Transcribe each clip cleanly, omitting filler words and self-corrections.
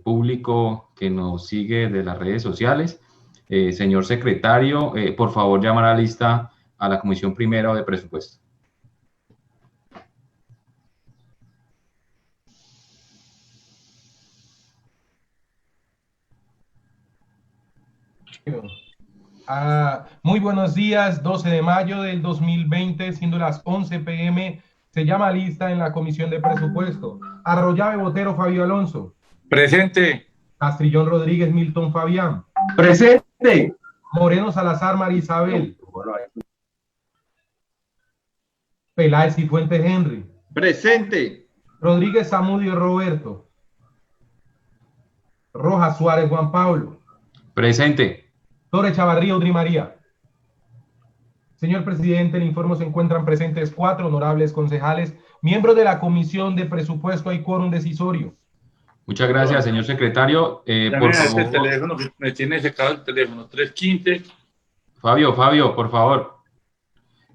público que nos sigue de las redes sociales. Señor secretario, por favor, llamar a la lista a la Comisión Primera de Presupuesto. Muy buenos días, 12 de mayo del 2020, siendo las 11 p.m. Se llama lista en la Comisión de Presupuesto. Arroyave Botero Fabio Alonso. Presente. Castrillón Rodríguez Milton Fabián. Presente. Moreno Salazar María Isabel. Peláez y Fuentes Henry. Presente. Rodríguez Zamudio Roberto. Rojas Suárez Juan Pablo. Presente. Torres Chavarría Audrey María. Señor presidente, le informo se encuentran presentes 4 honorables concejales, miembros de la Comisión de Presupuesto. Hay quórum decisorio. Muchas gracias, señor secretario. Por favor, este teléfono, que me tiene secado el teléfono, 315. Fabio, por favor.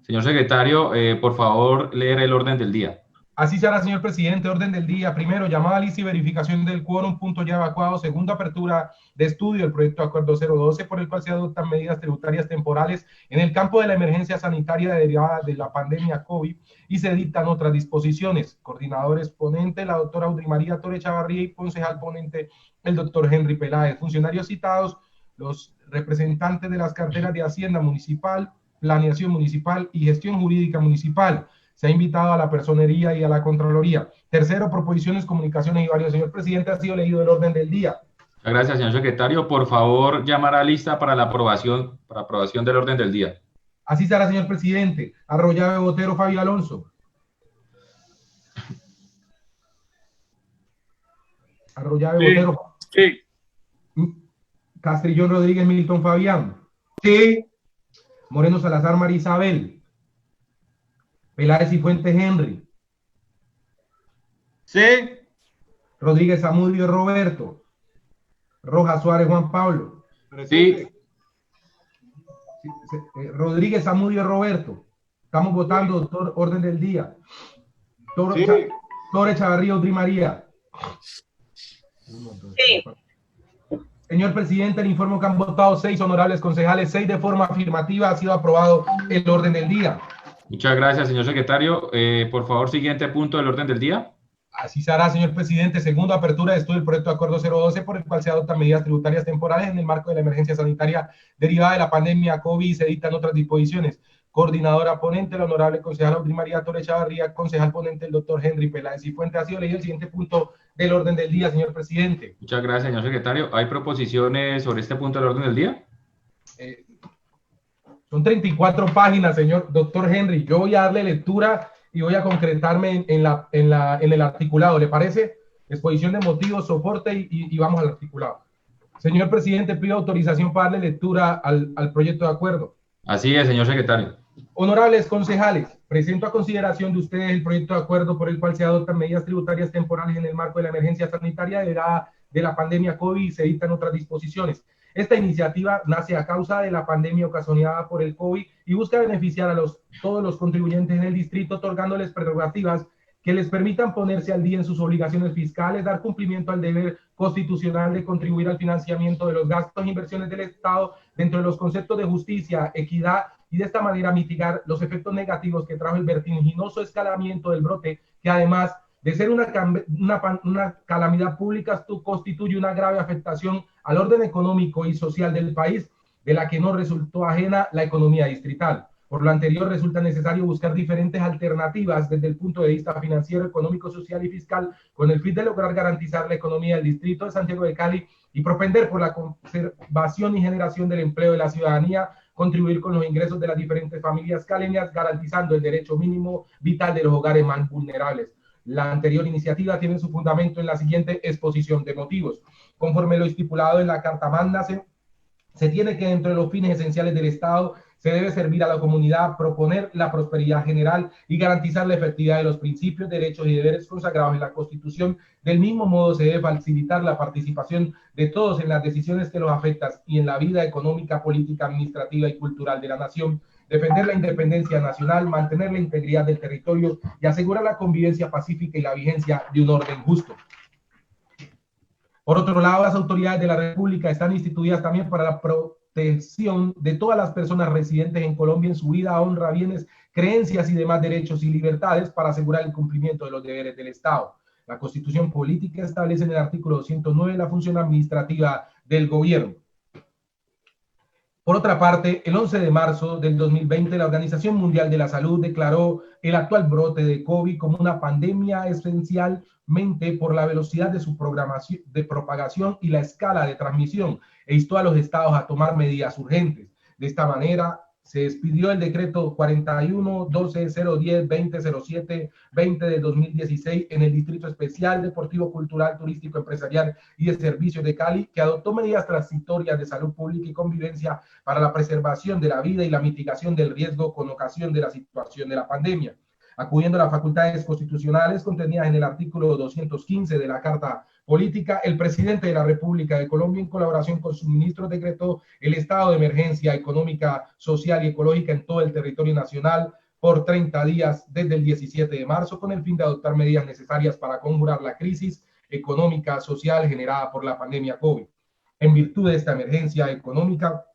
Señor secretario, por favor, leer el orden del día. Así será, señor presidente. Orden del día. Primero, llamada lista y verificación del quórum, punto ya evacuado. Segundo, apertura de estudio del proyecto de acuerdo 012, por el cual se adoptan medidas tributarias temporales en el campo de la emergencia sanitaria derivada de la pandemia COVID y se dictan otras disposiciones. Coordinadores ponente, la doctora Audrey María Torres Chavarría, y concejal ponente, el doctor Henry Peláez. Funcionarios citados, los representantes de las carteras de Hacienda Municipal, Planeación Municipal y Gestión Jurídica Municipal. Se ha invitado a la Personería y a la Contraloría. Tercero, proposiciones, comunicaciones y varios. Señor presidente, ha sido leído el orden del día. Muchas gracias, señor secretario. Por favor, llamar a lista para la aprobación del orden del día. Así será, señor presidente. Arroyave Botero Fabio Alonso. Arroyave Botero. Sí. Castrillón Rodríguez Milton Fabián. Sí. Moreno Salazar María Isabel. Peláez y Fuentes Henry. Sí. Rodríguez Zamudio Roberto. Rojas Suárez Juan Pablo. Sí. Rodríguez Zamudio Roberto. Estamos votando, doctor, orden del día. Torres Chavarría Audrey María. Sí. Señor presidente, le informo que han votado 6 honorables concejales, 6 de forma afirmativa. Ha sido aprobado el orden del día. Muchas gracias, señor secretario. Por favor, siguiente punto del orden del día. Así se hará, señor presidente. Segundo, apertura de estudio del proyecto de acuerdo 012, por el cual se adoptan medidas tributarias temporales en el marco de la emergencia sanitaria derivada de la pandemia COVID y se dictan otras disposiciones. Coordinadora ponente, la honorable concejal Audrey María Torres Chavarría, concejal ponente, el doctor Henry Peláez y Fuentes. Ha sido leído el siguiente punto del orden del día, señor presidente. Muchas gracias, señor secretario. ¿Hay proposiciones sobre este punto del orden del día? Son 34 páginas, señor doctor Henry. Yo voy a darle lectura y voy a concretarme en el articulado. ¿Le parece? Exposición de motivos, soporte y vamos al articulado. Señor presidente, pido autorización para darle lectura al proyecto de acuerdo. Así es, señor secretario. Honorables concejales, presento a consideración de ustedes el proyecto de acuerdo por el cual se adoptan medidas tributarias temporales en el marco de la emergencia sanitaria derivada de la pandemia COVID y se dictan otras disposiciones. Esta iniciativa nace a causa de la pandemia ocasionada por el COVID y busca beneficiar a todos los contribuyentes en el distrito, otorgándoles prerrogativas que les permitan ponerse al día en sus obligaciones fiscales, dar cumplimiento al deber constitucional de contribuir al financiamiento de los gastos e inversiones del Estado dentro de los conceptos de justicia, equidad, y de esta manera mitigar los efectos negativos que trajo el vertiginoso escalamiento del brote, que además de ser una calamidad pública, constituye una grave afectación al orden económico y social del país, de la que no resultó ajena la economía distrital. Por lo anterior, resulta necesario buscar diferentes alternativas desde el punto de vista financiero, económico, social y fiscal, con el fin de lograr garantizar la economía del distrito de Santiago de Cali y propender por la conservación y generación del empleo de la ciudadanía, contribuir con los ingresos de las diferentes familias caleñas, garantizando el derecho mínimo vital de los hogares más vulnerables. La anterior iniciativa tiene su fundamento en la siguiente exposición de motivos. Conforme lo estipulado en la Carta Magna, se tiene que, dentro de los fines esenciales del Estado, se debe servir a la comunidad, proponer la prosperidad general y garantizar la efectividad de los principios, derechos y deberes consagrados en la Constitución. Del mismo modo, se debe facilitar la participación de todos en las decisiones que los afectan y en la vida económica, política, administrativa y cultural de la nación, defender la independencia nacional, mantener la integridad del territorio y asegurar la convivencia pacífica y la vigencia de un orden justo. Por otro lado, las autoridades de la República están instituidas también para la protección de todas las personas residentes en Colombia en su vida, honra, bienes, creencias y demás derechos y libertades para asegurar el cumplimiento de los deberes del Estado. La Constitución Política establece en el artículo 209 la función administrativa del gobierno. Por otra parte, el 11 de marzo del 2020, la Organización Mundial de la Salud declaró el actual brote de COVID como una pandemia esencialmente por la velocidad de su propagación y la escala de transmisión, e instó a los estados a tomar medidas urgentes. De esta manera, se expidió el decreto 41-12-010-2007-20 de 2016 en el Distrito Especial Deportivo, Cultural, Turístico, Empresarial y de Servicios de Cali, que adoptó medidas transitorias de salud pública y convivencia para la preservación de la vida y la mitigación del riesgo con ocasión de la situación de la pandemia. Acudiendo a las facultades constitucionales contenidas en el artículo 215 de la Carta Política, el presidente de la República de Colombia, en colaboración con sus ministros, decretó el estado de emergencia económica, social y ecológica en todo el territorio nacional por 30 días desde el 17 de marzo, con el fin de adoptar medidas necesarias para conjurar la crisis económica, social generada por la pandemia COVID. En virtud de esta emergencia económica,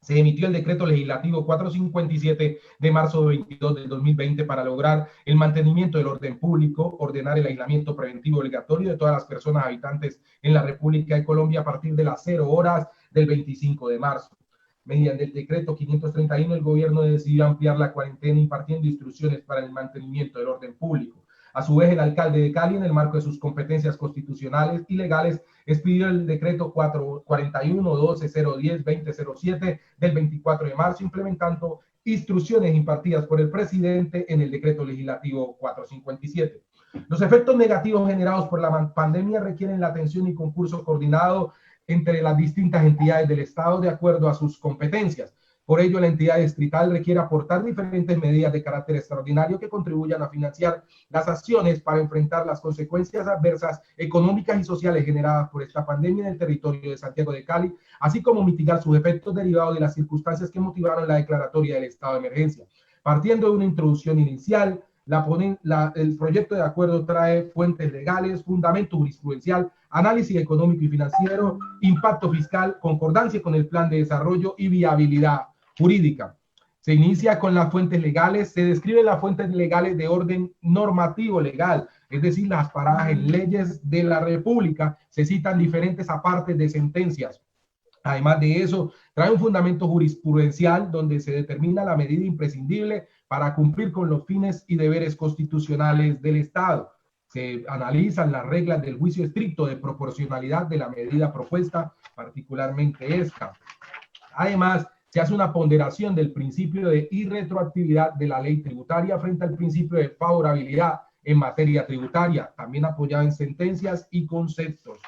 se emitió el decreto legislativo 457 de marzo 22 del 2020 para lograr el mantenimiento del orden público, ordenar el aislamiento preventivo obligatorio de todas las personas habitantes en la República de Colombia a partir de las 0 horas del 25 de marzo. Mediante el decreto 531, el gobierno decidió ampliar la cuarentena impartiendo instrucciones para el mantenimiento del orden público. A su vez, el alcalde de Cali, en el marco de sus competencias constitucionales y legales, expidió el decreto 41-12-010-2007 del 24 de marzo, implementando instrucciones impartidas por el presidente en el decreto legislativo 457. Los efectos negativos generados por la pandemia requieren la atención y concurso coordinado entre las distintas entidades del Estado de acuerdo a sus competencias. Por ello, la entidad distrital requiere aportar diferentes medidas de carácter extraordinario que contribuyan a financiar las acciones para enfrentar las consecuencias adversas económicas y sociales generadas por esta pandemia en el territorio de Santiago de Cali, así como mitigar sus efectos derivados de las circunstancias que motivaron la declaratoria del estado de emergencia. Partiendo de una introducción inicial, el proyecto de acuerdo trae fuentes legales, fundamento jurisprudencial, análisis económico y financiero, impacto fiscal, concordancia con el plan de desarrollo y viabilidad jurídica. Se inicia con las fuentes legales, se describen las fuentes legales de orden normativo legal, es decir, las paradas en leyes de la República, se citan diferentes apartes de sentencias. Además de eso, trae un fundamento jurisprudencial donde se determina la medida imprescindible para cumplir con los fines y deberes constitucionales del Estado. Se analizan las reglas del juicio estricto de proporcionalidad de la medida propuesta, particularmente esta. Además, se hace una ponderación del principio de irretroactividad de la ley tributaria frente al principio de favorabilidad en materia tributaria, también apoyado en sentencias y conceptos.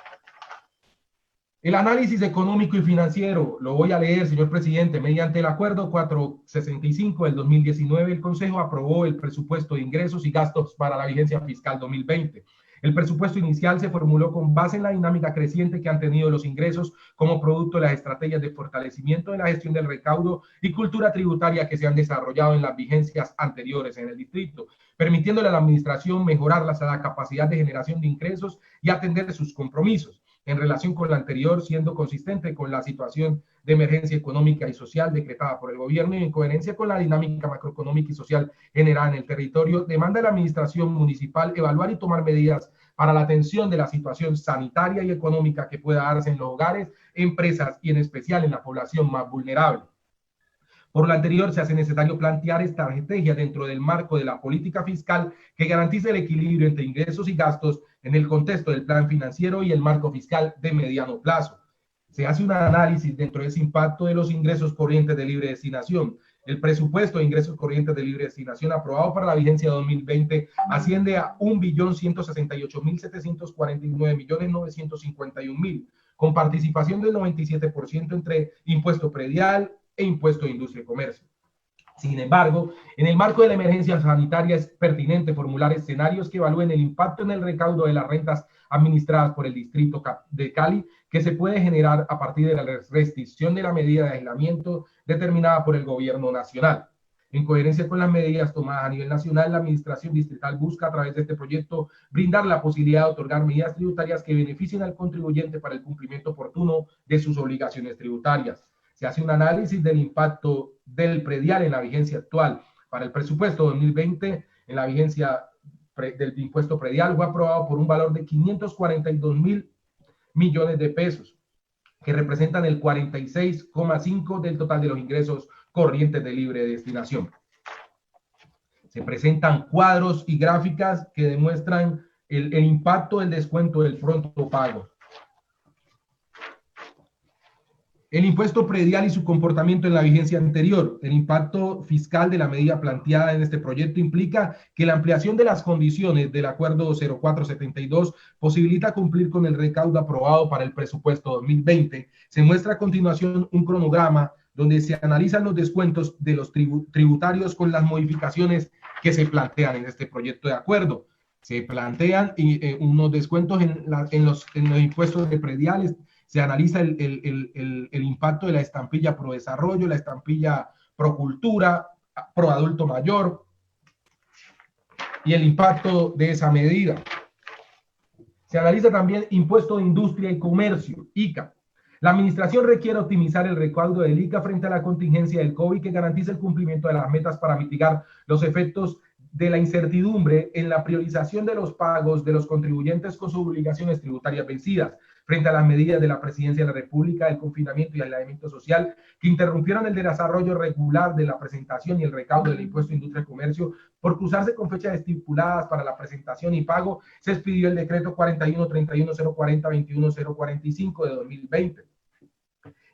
El análisis económico y financiero, lo voy a leer, señor presidente. Mediante el acuerdo 465 del 2019, el Consejo aprobó el presupuesto de ingresos y gastos para la vigencia fiscal 2020. El presupuesto inicial se formuló con base en la dinámica creciente que han tenido los ingresos como producto de las estrategias de fortalecimiento de la gestión del recaudo y cultura tributaria que se han desarrollado en las vigencias anteriores en el distrito, permitiéndole a la administración mejorar la capacidad de generación de ingresos y atender sus compromisos. En relación con la anterior, siendo consistente con la situación de emergencia económica y social decretada por el gobierno y en coherencia con la dinámica macroeconómica y social generada en el territorio, demanda a la administración municipal evaluar y tomar medidas para la atención de la situación sanitaria y económica que pueda darse en los hogares, empresas y en especial en la población más vulnerable. Por lo anterior, se hace necesario plantear estrategia dentro del marco de la política fiscal que garantice el equilibrio entre ingresos y gastos en el contexto del plan financiero y el marco fiscal de mediano plazo. Se hace un análisis dentro de ese impacto de los ingresos corrientes de libre destinación. El presupuesto de ingresos corrientes de libre destinación aprobado para la vigencia 2020 asciende a 1.168.749.951.000, con participación del 97% entre impuesto predial e impuesto de industria y comercio. Sin embargo, en el marco de la emergencia sanitaria es pertinente formular escenarios que evalúen el impacto en el recaudo de las rentas administradas por el distrito de Cali que se puede generar a partir de la restricción de la medida de aislamiento determinada por el gobierno nacional. En coherencia con las medidas tomadas a nivel nacional, la Administración Distrital busca a través de este proyecto brindar la posibilidad de otorgar medidas tributarias que beneficien al contribuyente para el cumplimiento oportuno de sus obligaciones tributarias. Se hace un análisis del impacto del predial en la vigencia actual. Para el presupuesto 2020, en la vigencia del impuesto predial fue aprobado por un valor de 542.000 millones de pesos, que representan el 46,5% del total de los ingresos corrientes de libre destinación. Se presentan cuadros y gráficas que demuestran el impacto del descuento del pronto pago. El impuesto predial y su comportamiento en la vigencia anterior. El impacto fiscal de la medida planteada en este proyecto implica que la ampliación de las condiciones del Acuerdo 0472 posibilita cumplir con el recaudo aprobado para el presupuesto 2020. Se muestra a continuación un cronograma donde se analizan los descuentos de los tributarios con las modificaciones que se plantean en este proyecto de acuerdo. Se plantean unos descuentos en los impuestos de prediales. Se analiza el impacto de la estampilla pro desarrollo, la estampilla pro cultura, pro adulto mayor y el impacto de esa medida. Se analiza también impuesto de industria y comercio, ICA. La administración requiere optimizar el recaudo del ICA frente a la contingencia del COVID que garantice el cumplimiento de las metas para mitigar los efectos de la incertidumbre en la priorización de los pagos de los contribuyentes con sus obligaciones tributarias vencidas, frente a las medidas de la Presidencia de la República, el confinamiento y el aislamiento social, que interrumpieron el desarrollo regular de la presentación y el recaudo del impuesto de industria y comercio. Por cruzarse con fechas estipuladas para la presentación y pago, se expidió el decreto 41-31-040-21-045 de 2020.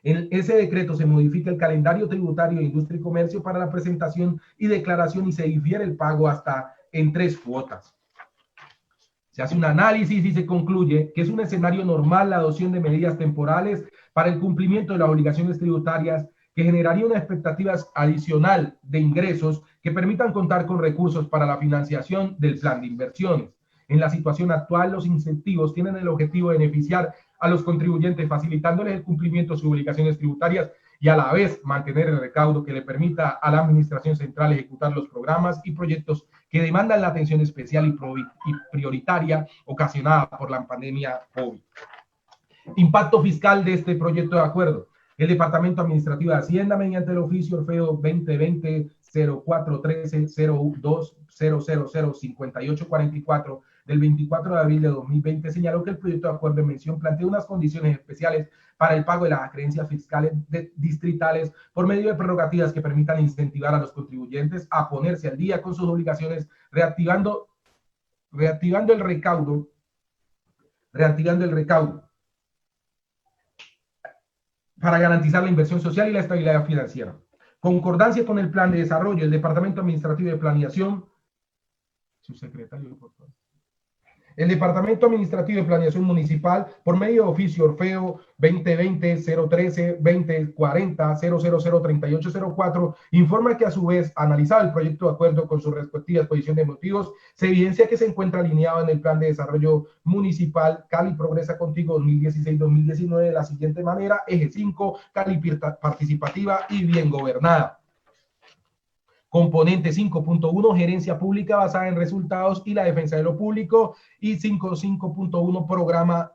En ese decreto se modifica el calendario tributario de industria y comercio para la presentación y declaración y se difiere el pago hasta en 3 cuotas. Se hace un análisis y se concluye que es un escenario normal la adopción de medidas temporales para el cumplimiento de las obligaciones tributarias que generaría una expectativa adicional de ingresos que permitan contar con recursos para la financiación del plan de inversiones. En la situación actual, los incentivos tienen el objetivo de beneficiar a los contribuyentes, facilitándoles el cumplimiento de sus obligaciones tributarias y a la vez mantener el recaudo que le permita a la Administración Central ejecutar los programas y proyectos que demandan la atención especial y prioritaria ocasionada por la pandemia COVID. Impacto fiscal de este proyecto de acuerdo. El Departamento Administrativo de Hacienda, mediante el oficio Orfeo 2020-0413-02-000-5844 del 24 de abril de 2020, señaló que el proyecto de acuerdo en mención plantea unas condiciones especiales para el pago de las acreencias fiscales distritales por medio de prerrogativas que permitan incentivar a los contribuyentes a ponerse al día con sus obligaciones, reactivando el recaudo para garantizar la inversión social y la estabilidad financiera. Concordancia con el plan de desarrollo, el Departamento Administrativo de Planeación, su secretario, por favor. El Departamento Administrativo de Planeación Municipal, por medio de oficio Orfeo 2020-013-2040-000-3804, informa que a su vez, analizado el proyecto de acuerdo con su respectiva exposición de motivos, se evidencia que se encuentra alineado en el Plan de Desarrollo Municipal Cali Progresa Contigo 2016-2019 de la siguiente manera: Eje 5, Cali participativa y bien gobernada. Componente 5.1, gerencia pública basada en resultados y la defensa de lo público. Y 5.1, programa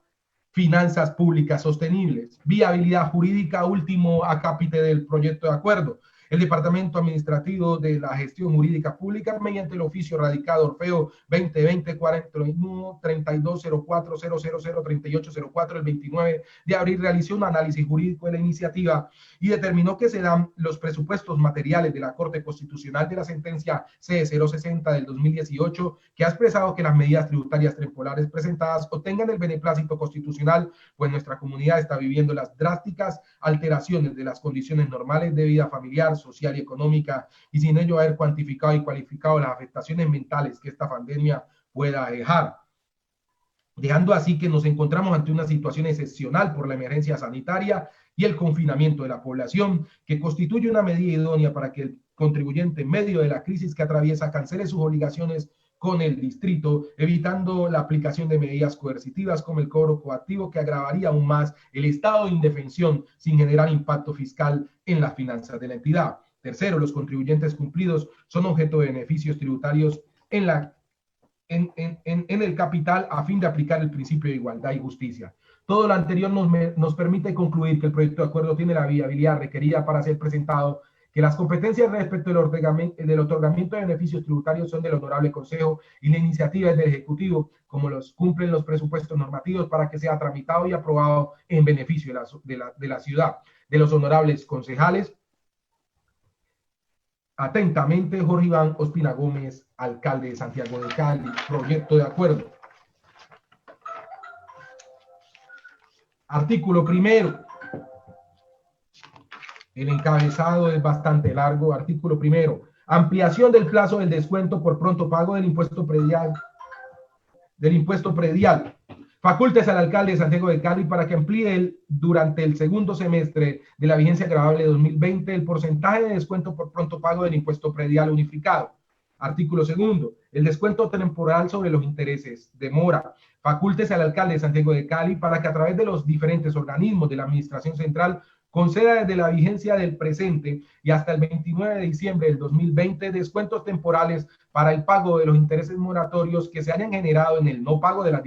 finanzas públicas sostenibles. Viabilidad jurídica, último acápite del proyecto de acuerdo. El Departamento Administrativo de la Gestión Jurídica Pública, mediante el oficio radicado Orfeo 2020-41-3204-000-3804 el 29 de abril, realizó un análisis jurídico de la iniciativa y determinó que se dan los presupuestos materiales de la Corte Constitucional de la sentencia C060 del 2018, que ha expresado que las medidas tributarias temporales presentadas obtengan el beneplácito constitucional, pues nuestra comunidad está viviendo las drásticas alteraciones de las condiciones normales de vida familiar, social y económica, y sin ello haber cuantificado y cualificado las afectaciones mentales que esta pandemia pueda dejar, dejando así que nos encontramos ante una situación excepcional por la emergencia sanitaria y el confinamiento de la población, que constituye una medida idónea para que el contribuyente en medio de la crisis que atraviesa cancele sus obligaciones con el distrito, evitando la aplicación de medidas coercitivas como el cobro coactivo, que agravaría aún más el estado de indefensión sin generar impacto fiscal en las finanzas de la entidad. Tercero, los contribuyentes cumplidos son objeto de beneficios tributarios en el capital a fin de aplicar el principio de igualdad y justicia. Todo lo anterior nos permite concluir que el proyecto de acuerdo tiene la viabilidad requerida para ser presentado, que las competencias respecto del otorgamiento de beneficios tributarios son del Honorable Consejo y la iniciativa es del Ejecutivo, como los cumplen los presupuestos normativos para que sea tramitado y aprobado en beneficio de la ciudad, de los honorables concejales. Atentamente, Jorge Iván Ospina Gómez, alcalde de Santiago de Cali. Proyecto de acuerdo. Artículo primero. El encabezado es bastante largo. Artículo primero. Ampliación del plazo del descuento por pronto pago del impuesto predial. Facultes al alcalde de Santiago de Cali para que amplíe durante el segundo semestre de la vigencia agravable de 2020 el porcentaje de descuento por pronto pago del impuesto predial unificado. Artículo segundo. El descuento temporal sobre los intereses de mora. Facultes al alcalde de Santiago de Cali para que a través de los diferentes organismos de la Administración Central conceda desde la vigencia del presente y hasta el 29 de diciembre del 2020 descuentos temporales para el pago de los intereses moratorios que se hayan generado en el no pago de los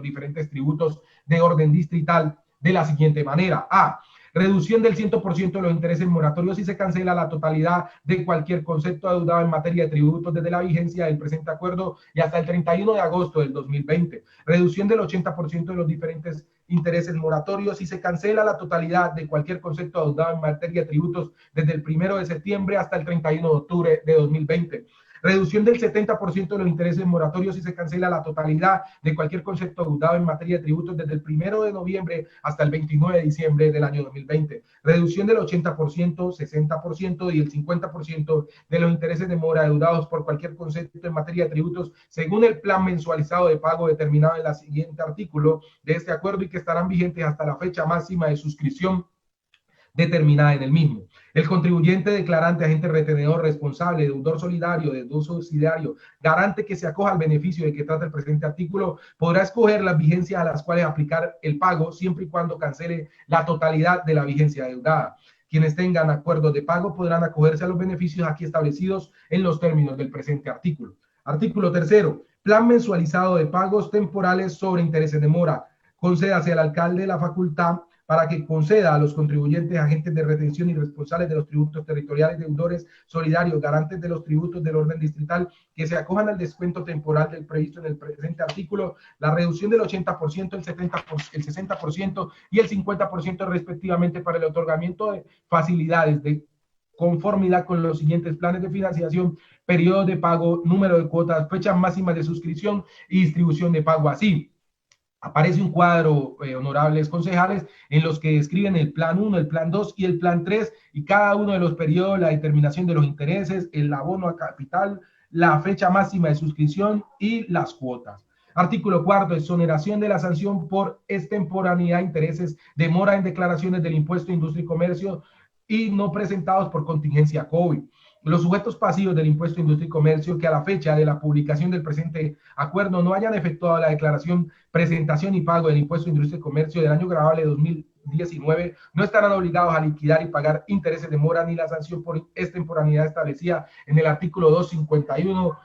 diferentes tributos de orden distrital de la siguiente manera. A. Reducción del 100% de los intereses moratorios si se cancela la totalidad de cualquier concepto adeudado en materia de tributos desde la vigencia del presente acuerdo y hasta el 31 de agosto del 2020. Reducción del 80% de los diferentes intereses moratorios si se cancela la totalidad de cualquier concepto adeudado en materia de tributos desde el 1 de septiembre hasta el 31 de octubre de 2020. Reducción del 70% de los intereses moratorios si se cancela la totalidad de cualquier concepto adeudado en materia de tributos desde el 1 de noviembre hasta el 29 de diciembre del año 2020. Reducción del 80%, 60% y el 50% de los intereses de mora adeudados por cualquier concepto en materia de tributos según el plan mensualizado de pago determinado en el siguiente artículo de este acuerdo y que estarán vigentes hasta la fecha máxima de suscripción determinada en el mismo. El contribuyente, declarante, agente retenedor, responsable, deudor solidario, deudor subsidiario, garante que se acoja al beneficio de que trata el presente artículo, podrá escoger las vigencias a las cuales aplicar el pago siempre y cuando cancele la totalidad de la vigencia adeudada. Quienes tengan acuerdos de pago podrán acogerse a los beneficios aquí establecidos en los términos del presente artículo. Artículo tercero. Plan mensualizado de pagos temporales sobre intereses de mora. Concédase al alcalde la facultad para que conceda a los contribuyentes, agentes de retención y responsables de los tributos territoriales, deudores solidarios, garantes de los tributos del orden distrital, que se acojan al descuento temporal del previsto en el presente artículo, la reducción del 80%, el 60% y el 50% respectivamente para el otorgamiento de facilidades de conformidad con los siguientes planes de financiación, periodo de pago, número de cuotas, fechas máximas de suscripción y distribución de pago así. Aparece un cuadro, honorables concejales, en los que describen el plan 1, el plan 2 y el plan 3, y cada uno de los periodos, la determinación de los intereses, el abono a capital, la fecha máxima de suscripción y las cuotas. Artículo cuarto, exoneración de la sanción por extemporaneidad de intereses, demora en declaraciones del impuesto de industria y comercio y no presentados por contingencia COVID. Los sujetos pasivos del impuesto de industria y comercio que a la fecha de la publicación del presente acuerdo no hayan efectuado la declaración, presentación y pago del impuesto de industria y comercio del año gravable de 2019 no estarán obligados a liquidar y pagar intereses de mora ni la sanción por extemporaneidad establecida en el artículo 251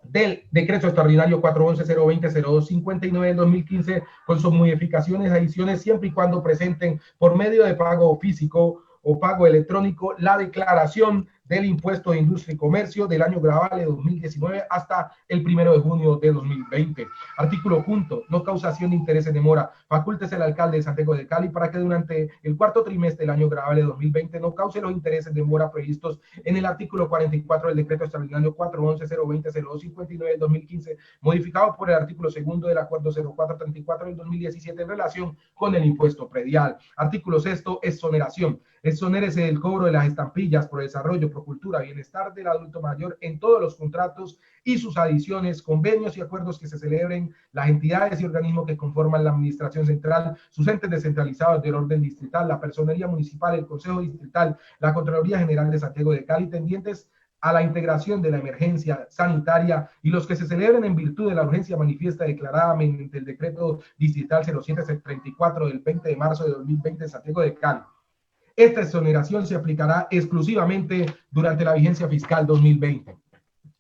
del decreto extraordinario 411-020-0259 del 2015 con sus modificaciones, adiciones, siempre y cuando presenten por medio de pago físico o pago electrónico la declaración del impuesto de industria y comercio del año gravable de 2019 hasta el 1 de junio de 2020. Artículo quinto, no causación de intereses de mora. Facultes el alcalde de Santiago de Cali para que durante el cuarto trimestre del año gravable de 2020 no cause los intereses de mora previstos en el artículo 44 del decreto extraordinario 411-020-0259 del 2015, modificado por el artículo segundo del acuerdo 0434 del 2017 en relación con el impuesto predial. Artículo sexto, exoneración. Exonérese del cobro de las estampillas por desarrollo, cultura, bienestar del adulto mayor en todos los contratos y sus adiciones, convenios y acuerdos que se celebren las entidades y organismos que conforman la administración central, sus entes descentralizados del orden distrital, la personería municipal, el consejo distrital, la Contraloría General de Santiago de Cali, tendientes a la integración de la emergencia sanitaria y los que se celebren en virtud de la urgencia manifiesta declarada mediante el decreto distrital 0734 del 20 de marzo de 2020 de Santiago de Cali. Esta exoneración se aplicará exclusivamente durante la vigencia fiscal 2020.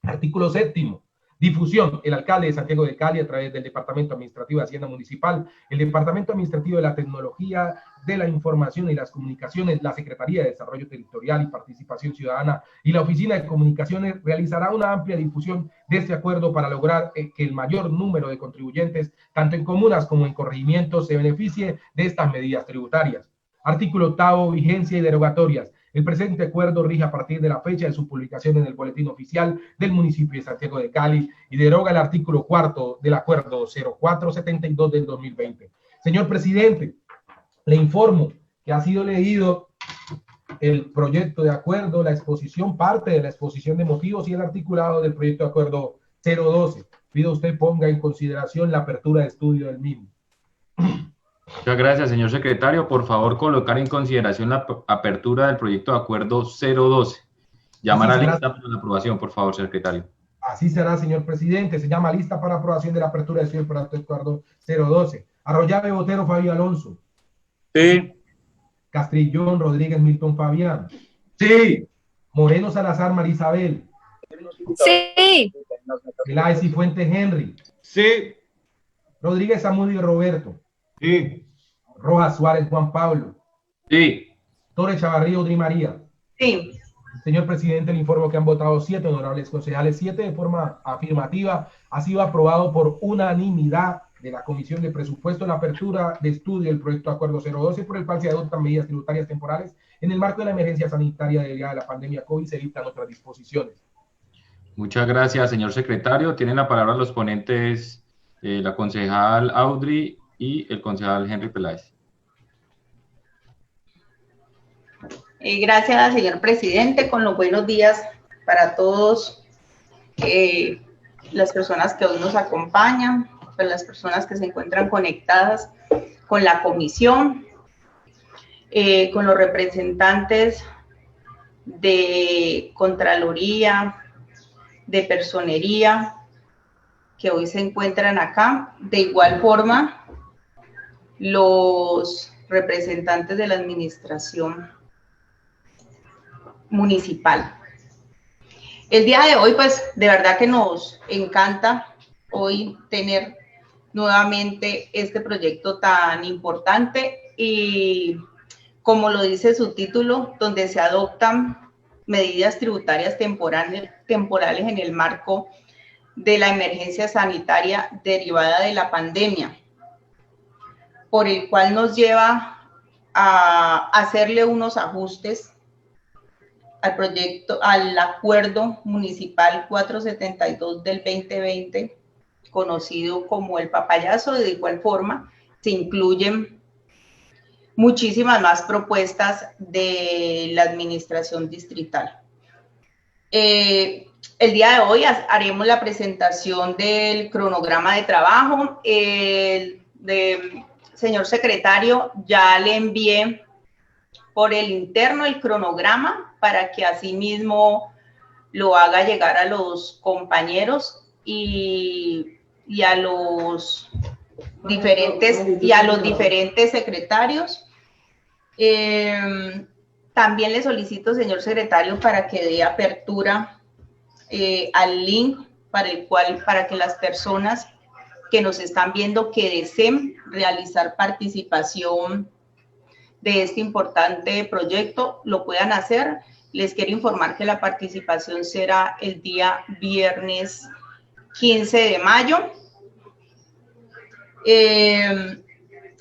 Artículo 7. Difusión. El alcalde de Santiago de Cali, a través del Departamento Administrativo de Hacienda Municipal, el Departamento Administrativo de la Tecnología de la Información y las Comunicaciones, la Secretaría de Desarrollo Territorial y Participación Ciudadana y la Oficina de Comunicaciones realizará una amplia difusión de este acuerdo para lograr que el mayor número de contribuyentes, tanto en comunas como en corregimientos, se beneficie de estas medidas tributarias. Artículo 8. Vigencia y derogatorias. El presente acuerdo rige a partir de la fecha de su publicación en el Boletín Oficial del municipio de Santiago de Cali y deroga el artículo 4 del acuerdo 0472 del 2020. Señor presidente, le informo que ha sido leído el proyecto de acuerdo, la exposición, parte de la exposición de motivos y el articulado del proyecto de acuerdo 012. Pido usted ponga en consideración la apertura de estudio del mismo. Muchas gracias, señor secretario. Por favor, colocar en consideración la apertura del proyecto de acuerdo 012. Llamar a lista para la aprobación, por favor, secretario. Así será, señor presidente. Se llama lista para aprobación de la apertura de estudio del proyecto de acuerdo 012. Arroyave Botero Fabio Alonso. Sí. Castrillón Rodríguez Milton Fabián. Sí. Moreno Salazar Marisabel. Sí. Peláez y Fuentes Henry. Sí. Rodríguez Zamudio Roberto. Sí. Rojas Suárez Juan Pablo. Sí. Torres Chavarría Audrey María. Sí. Señor presidente, le informo que han votado 7 honorables concejales, 7 de forma afirmativa. Ha sido aprobado por unanimidad de la Comisión de Presupuesto la apertura de estudio del proyecto de acuerdo 012, por el cual se adoptan medidas tributarias temporales en el marco de la emergencia sanitaria derivada de la pandemia COVID. Se dictan otras disposiciones. Muchas gracias, señor secretario. Tienen la palabra los ponentes, la concejal Audrey y el concejal Henry Peláez. Gracias, señor presidente. Con los buenos días para todos las personas que hoy nos acompañan, para las personas que se encuentran conectadas con la comisión, con los representantes de Contraloría, de Personería, que hoy se encuentran acá. De igual forma, los representantes de la administración municipal. El día de hoy, pues, de verdad que nos encanta hoy tener nuevamente este proyecto tan importante y, como lo dice su título, donde se adoptan medidas tributarias temporales en el marco de la emergencia sanitaria derivada de la pandemia, por el cual nos lleva a hacerle unos ajustes al proyecto, al acuerdo municipal 472 del 2020, conocido como el papayazo. De igual forma, se incluyen muchísimas más propuestas de la administración distrital. El día de hoy haremos la presentación del cronograma de trabajo. Señor secretario, ya le envié por el interno el cronograma para que asimismo lo haga llegar a los compañeros y a los diferentes secretarios. También le solicito, señor secretario, para que dé apertura al link para que las personas que nos están viendo, que deseen realizar participación de este importante proyecto, lo puedan hacer. Les quiero informar que la participación será el día viernes 15 de mayo.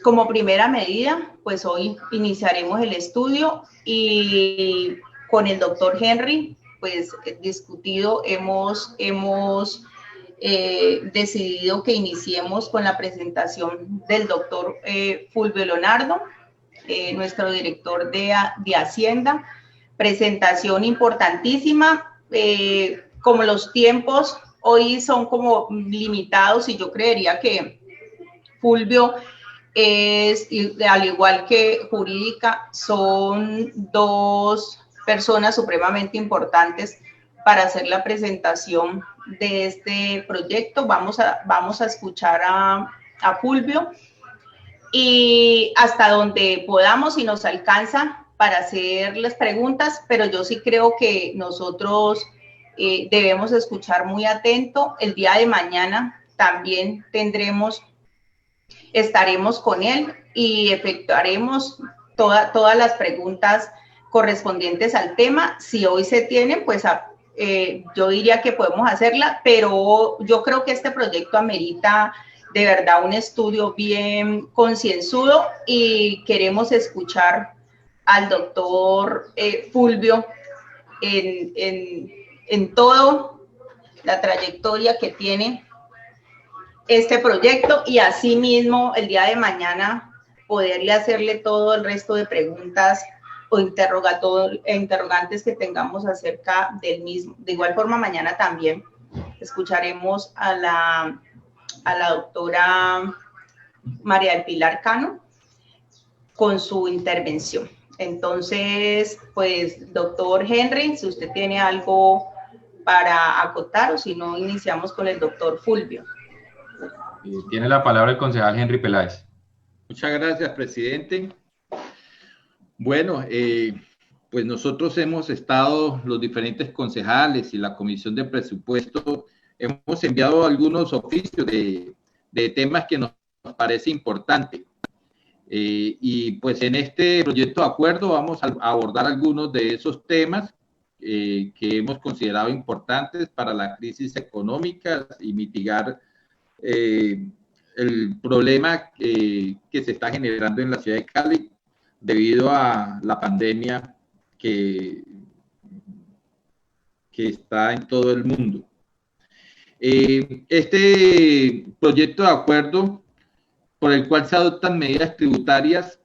Como primera medida, pues hoy iniciaremos el estudio y con el doctor Henry, pues discutido, hemos decidido que iniciemos con la presentación del doctor Fulvio Leonardo, nuestro director de Hacienda. Presentación importantísima. Como los tiempos hoy son como limitados, y yo creería que Fulvio es, al igual que Jurídica, son dos personas supremamente importantes para hacer la presentación de este proyecto. Vamos a escuchar a Fulvio, y hasta donde podamos, si nos alcanza para hacerles preguntas, pero yo sí creo que nosotros debemos escuchar muy atento. El día de mañana también estaremos con él y efectuaremos todas las preguntas correspondientes al tema. Si hoy se tienen, pues yo diría que podemos hacerla, pero yo creo que este proyecto amerita de verdad un estudio bien concienzudo y queremos escuchar al doctor Fulvio en toda la trayectoria que tiene este proyecto y asimismo el día de mañana poderle hacerle todo el resto de preguntas o interrogantes que tengamos acerca del mismo. De igual forma, mañana también escucharemos a la doctora María del Pilar Cano con su intervención. Entonces, pues, doctor Henry, si usted tiene algo para acotar o si no, iniciamos con el doctor Fulvio. Tiene la palabra el concejal Henry Peláez. Muchas gracias, presidente. Bueno, pues nosotros hemos estado, los diferentes concejales y la Comisión de Presupuesto, hemos enviado algunos oficios de temas que nos parece importante. Y pues en este proyecto de acuerdo vamos a abordar algunos de esos temas que hemos considerado importantes para la crisis económica y mitigar el problema que se está generando en la ciudad de Cali debido a la pandemia que está en todo el mundo. Este proyecto de acuerdo por el cual se adoptan medidas tributarias,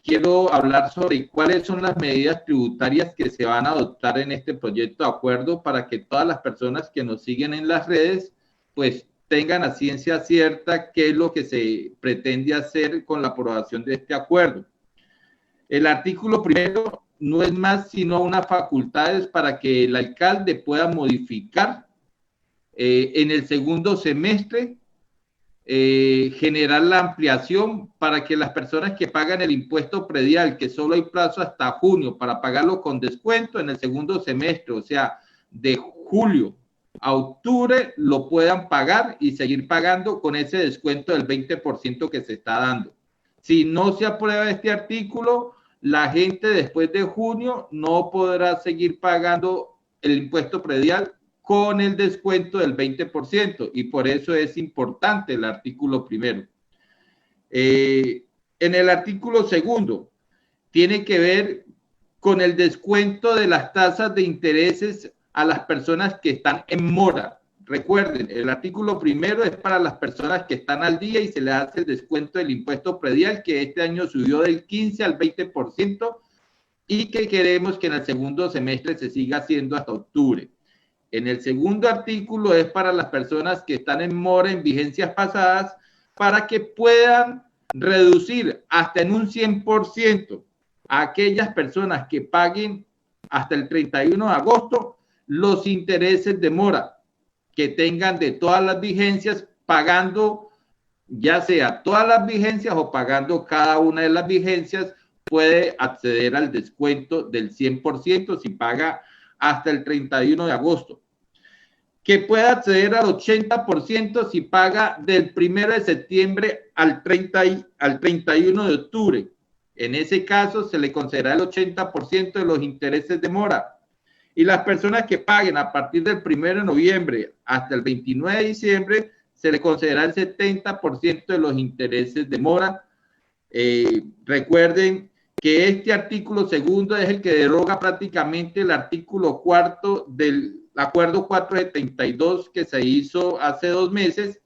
quiero hablar sobre cuáles son las medidas tributarias que se van a adoptar en este proyecto de acuerdo para que todas las personas que nos siguen en las redes pues tengan a ciencia cierta qué es lo que se pretende hacer con la aprobación de este acuerdo. El artículo primero no es más sino unas facultades para que el alcalde pueda modificar en el segundo semestre, generar la ampliación para que las personas que pagan el impuesto predial, que solo hay plazo hasta junio para pagarlo con descuento en el segundo semestre, o sea, de julio a octubre, lo puedan pagar y seguir pagando con ese descuento del 20% que se está dando. Si no se aprueba este artículo, la gente después de junio no podrá seguir pagando el impuesto predial con el descuento del 20%, y por eso es importante el artículo primero. En el artículo segundo, tiene que ver con el descuento de las tasas de intereses a las personas que están en mora. Recuerden, el artículo primero es para las personas que están al día y se les hace el descuento del impuesto predial, que este año subió del 15 al 20% y que queremos que en el segundo semestre se siga haciendo hasta octubre. En el segundo artículo es para las personas que están en mora en vigencias pasadas para que puedan reducir hasta en un 100% a aquellas personas que paguen hasta el 31 de agosto los intereses de mora que tengan de todas las vigencias, pagando ya sea todas las vigencias o pagando cada una de las vigencias, puede acceder al descuento del 100% si paga hasta el 31 de agosto. Que pueda acceder al 80% si paga del 1 de septiembre al 31 de octubre. En ese caso se le concederá el 80% de los intereses de mora. Y las personas que paguen a partir del 1 de noviembre hasta el 29 de diciembre, se le concederá el 70% de los intereses de mora. Recuerden que este artículo segundo es el que deroga prácticamente el artículo cuarto del acuerdo 472 que se hizo hace 2 meses,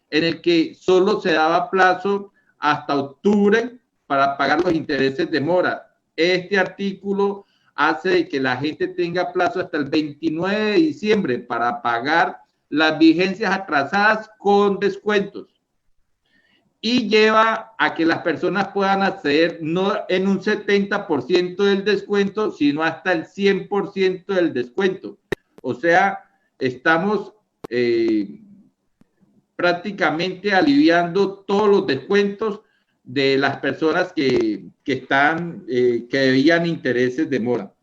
en el que solo se daba plazo hasta octubre para pagar los intereses de mora. Este artículo hace que la gente tenga plazo hasta el 29 de diciembre para pagar las vigencias atrasadas con descuentos. Y lleva a que las personas puedan acceder no en un 70% del descuento, sino hasta el 100% del descuento. O sea, estamos prácticamente aliviando todos los descuentos de las personas que debían intereses de mora.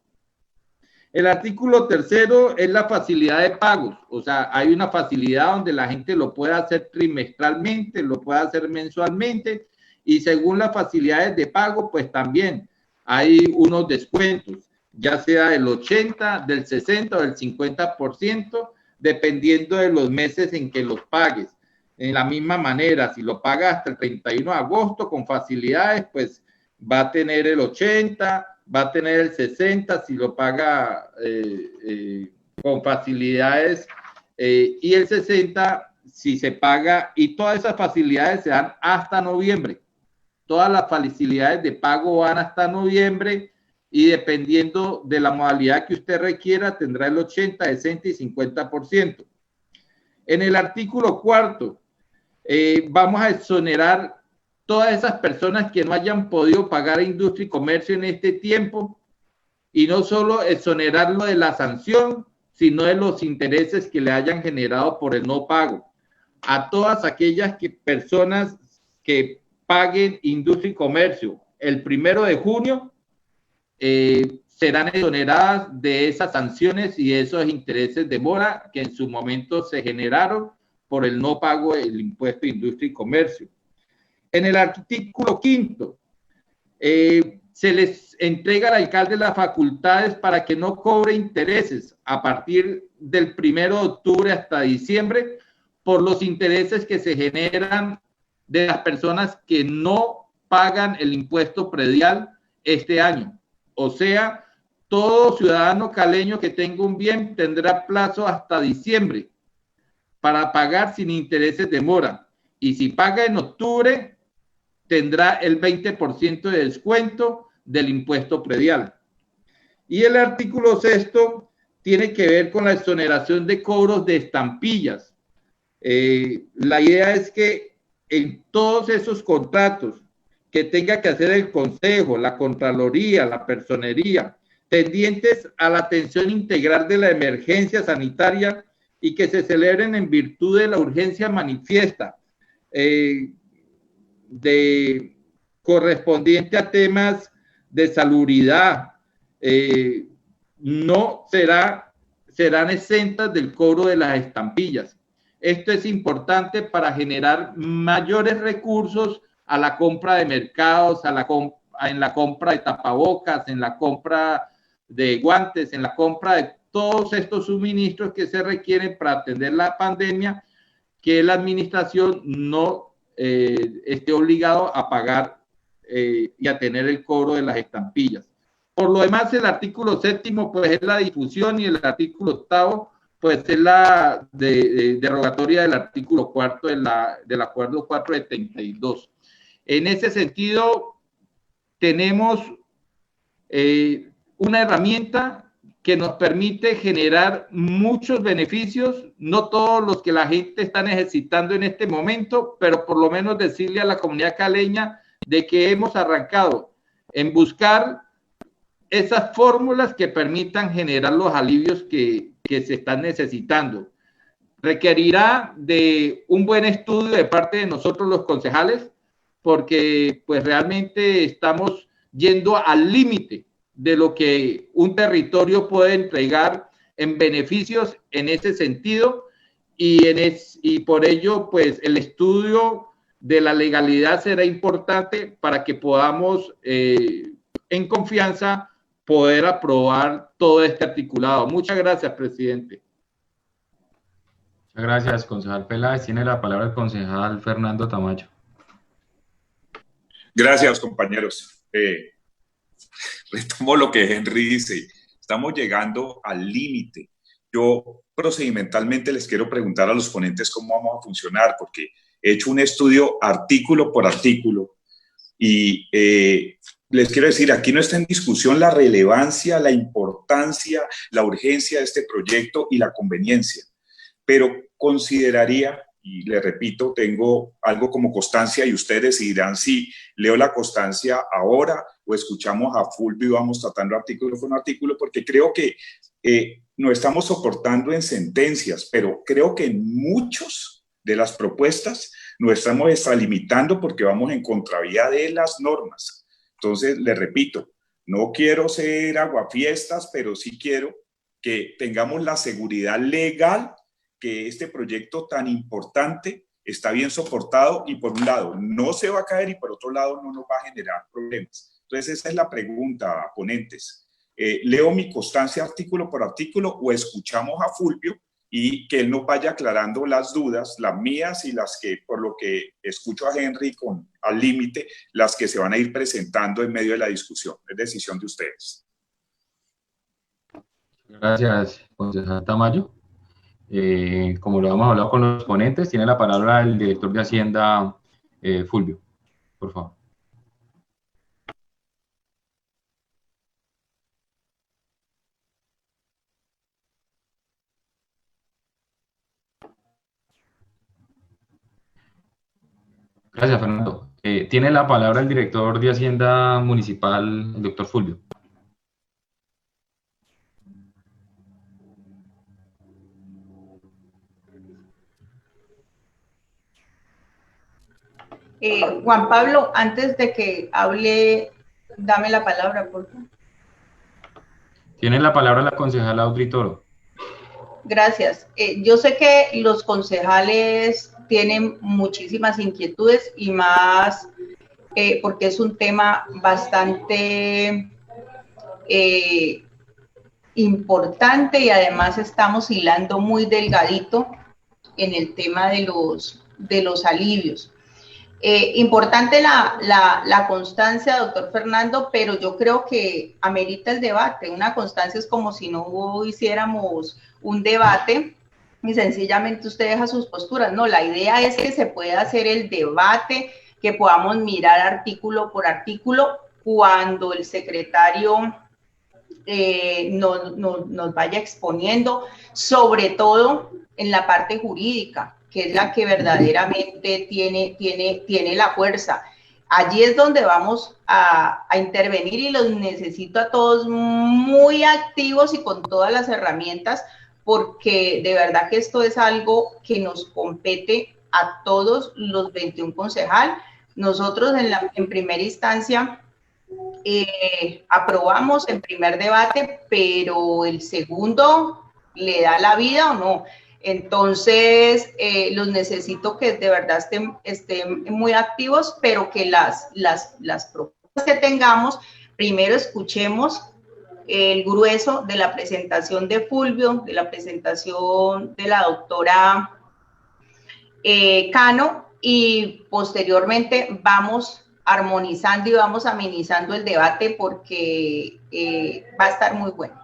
El artículo tercero es la facilidad de pagos, o sea, hay una facilidad donde la gente lo puede hacer trimestralmente, lo puede hacer mensualmente, y según las facilidades de pago, pues también hay unos descuentos, ya sea del 80, del 60 o del 50%, dependiendo de los meses en que los pagues. En la misma manera, si lo pagas hasta el 31 de agosto con facilidades, pues va a tener el 80, va a tener el 60 si lo paga con facilidades y el 60 si se paga, y todas esas facilidades se dan hasta noviembre. Todas las facilidades de pago van hasta noviembre y dependiendo de la modalidad que usted requiera tendrá el 80, 60 y 50%. En el artículo cuarto vamos a exonerar todas esas personas que no hayan podido pagar a industria y comercio en este tiempo, y no solo exonerarlo de la sanción, sino de los intereses que le hayan generado por el no pago. A todas aquellas personas que paguen industria y comercio el 1 de junio, serán exoneradas de esas sanciones y de esos intereses de mora que en su momento se generaron por el no pago del impuesto de industria y comercio. En el artículo quinto, se les entrega al alcalde las facultades para que no cobre intereses a partir del 1 de octubre hasta diciembre por los intereses que se generan de las personas que no pagan el impuesto predial este año. O sea, todo ciudadano caleño que tenga un bien tendrá plazo hasta diciembre para pagar sin intereses de mora. Y si paga en octubre, tendrá el 20% de descuento del impuesto predial. Y el artículo sexto tiene que ver con la exoneración de cobros de estampillas. La idea es que en todos esos contratos que tenga que hacer el Consejo, la Contraloría, la Personería, tendientes a la atención integral de la emergencia sanitaria y que se celebren en virtud de la urgencia manifiesta, correspondiente a temas de salubridad, no serán exentas del cobro de las estampillas. Esto es importante para generar mayores recursos a la compra de mercados, en la compra de tapabocas, en la compra de guantes, en la compra de todos estos suministros que se requieren para atender la pandemia, que la administración no esté obligado a pagar y a tener el cobro de las estampillas. Por lo demás, el artículo séptimo pues es la difusión, y el artículo octavo pues es la derogatoria del artículo cuarto del acuerdo 472. En ese sentido, tenemos una herramienta que nos permite generar muchos beneficios, no todos los que la gente está necesitando en este momento, pero por lo menos decirle a la comunidad caleña de que hemos arrancado en buscar esas fórmulas que permitan generar los alivios que se están necesitando. Requerirá de un buen estudio de parte de nosotros los concejales, porque pues realmente estamos yendo al límite de lo que un territorio puede entregar en beneficios en ese sentido, y por ello pues el estudio de la legalidad será importante para que podamos en confianza poder aprobar todo este articulado. Muchas gracias, presidente. Muchas gracias, concejal Peláez. Tiene la palabra el concejal Fernando Tamayo. Gracias, compañeros. Retomo lo que Henry dice. Estamos llegando al límite. Yo procedimentalmente les quiero preguntar a los ponentes cómo vamos a funcionar, porque he hecho un estudio artículo por artículo y les quiero decir, aquí no está en discusión la relevancia, la importancia, la urgencia de este proyecto y la conveniencia, pero consideraría, y le repito, tengo algo como constancia y ustedes decidirán si leo la constancia ahora o escuchamos a Fulvio y vamos tratando artículo por artículo, porque creo que no estamos soportando en sentencias, pero creo que en muchos de las propuestas, nos estamos extralimitando porque vamos en contravía de las normas. Entonces, le repito, no quiero ser aguafiestas, pero sí quiero que tengamos la seguridad legal que este proyecto tan importante está bien soportado y por un lado no se va a caer y por otro lado no nos va a generar problemas. Entonces, esa es la pregunta, ponentes. ¿Leo mi constancia artículo por artículo o escuchamos a Fulvio y que él nos vaya aclarando las dudas, las mías y las que, por lo que escucho a Henry al límite, las que se van a ir presentando en medio de la discusión? Es decisión de ustedes. Gracias, concejal Tamayo. Como lo hemos hablado con los ponentes, tiene la palabra el director de Hacienda, Fulvio, por favor. Gracias, Fernando. Tiene la palabra el director de Hacienda Municipal, el doctor Fulvio. Juan Pablo, antes de que hable, dame la palabra, por favor. Tiene la palabra la concejala Audrey Toro. Gracias. Yo sé que los concejales tienen muchísimas inquietudes y más porque es un tema bastante importante y además estamos hilando muy delgadito en el tema de los alivios. Importante la constancia, doctor Fernando, pero yo creo que amerita el debate. Una constancia es como si no hiciéramos un debate y sencillamente usted deja sus posturas. No, la idea es que se pueda hacer el debate, que podamos mirar artículo por artículo cuando el secretario nos vaya exponiendo, sobre todo en la parte jurídica, que es la que verdaderamente tiene la fuerza. Allí es donde vamos a intervenir y los necesito a todos muy activos y con todas las herramientas, porque de verdad que esto es algo que nos compete a todos los 21 concejales. Nosotros en primera instancia aprobamos en primer debate, pero el segundo le da la vida o no. Entonces, los necesito que de verdad estén muy activos, pero que las propuestas que tengamos, primero escuchemos el grueso de la presentación de Fulvio, de la presentación de la doctora Cano, y posteriormente vamos armonizando y vamos amenizando el debate porque va a estar muy bueno.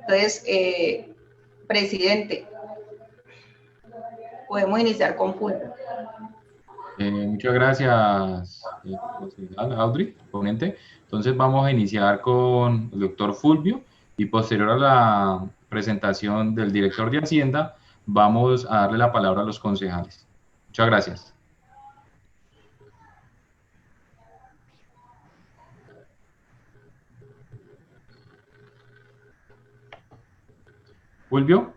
Entonces, presidente, podemos iniciar con Fulvio. Muchas gracias, Audrey, ponente. Entonces vamos a iniciar con el doctor Fulvio y posterior a la presentación del director de Hacienda, vamos a darle la palabra a los concejales. Muchas gracias. Fulvio.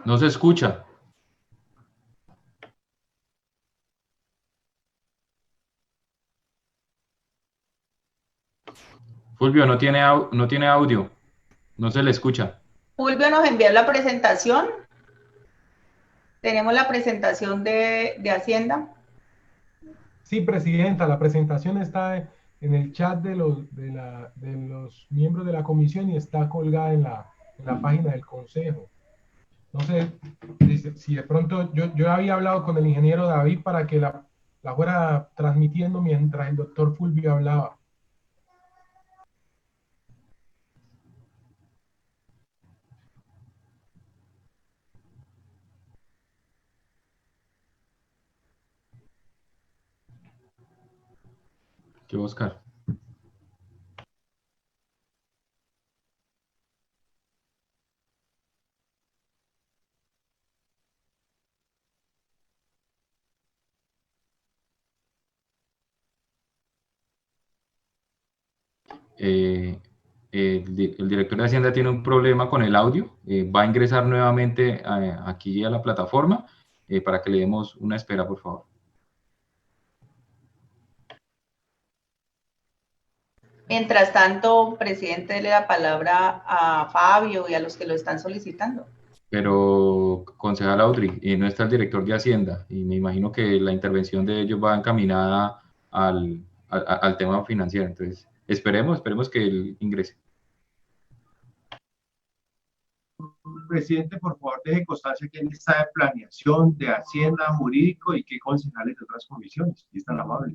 No se escucha. Fulvio, no tiene audio. No se le escucha. Fulvio nos envió la presentación. Tenemos la presentación de Hacienda. Sí, presidenta, la presentación está en el chat de los miembros de la comisión y está colgada en la página del consejo. No sé si de pronto yo había hablado con el ingeniero David para que la fuera transmitiendo mientras el doctor Fulvio hablaba. ¿Qué, Oscar? el director de Hacienda tiene un problema con el audio, va a ingresar nuevamente aquí a la plataforma para que le demos una espera, por favor. Mientras tanto, presidente, dele la palabra a Fabio y a los que lo están solicitando. Pero, concejal Audrey, no está el director de Hacienda y me imagino que la intervención de ellos va encaminada al tema financiero. Entonces, esperemos que él ingrese. Presidente, por favor, deje constancia quién está de planeación, de Hacienda, jurídico y qué concejales de otras comisiones. Y es tan amable.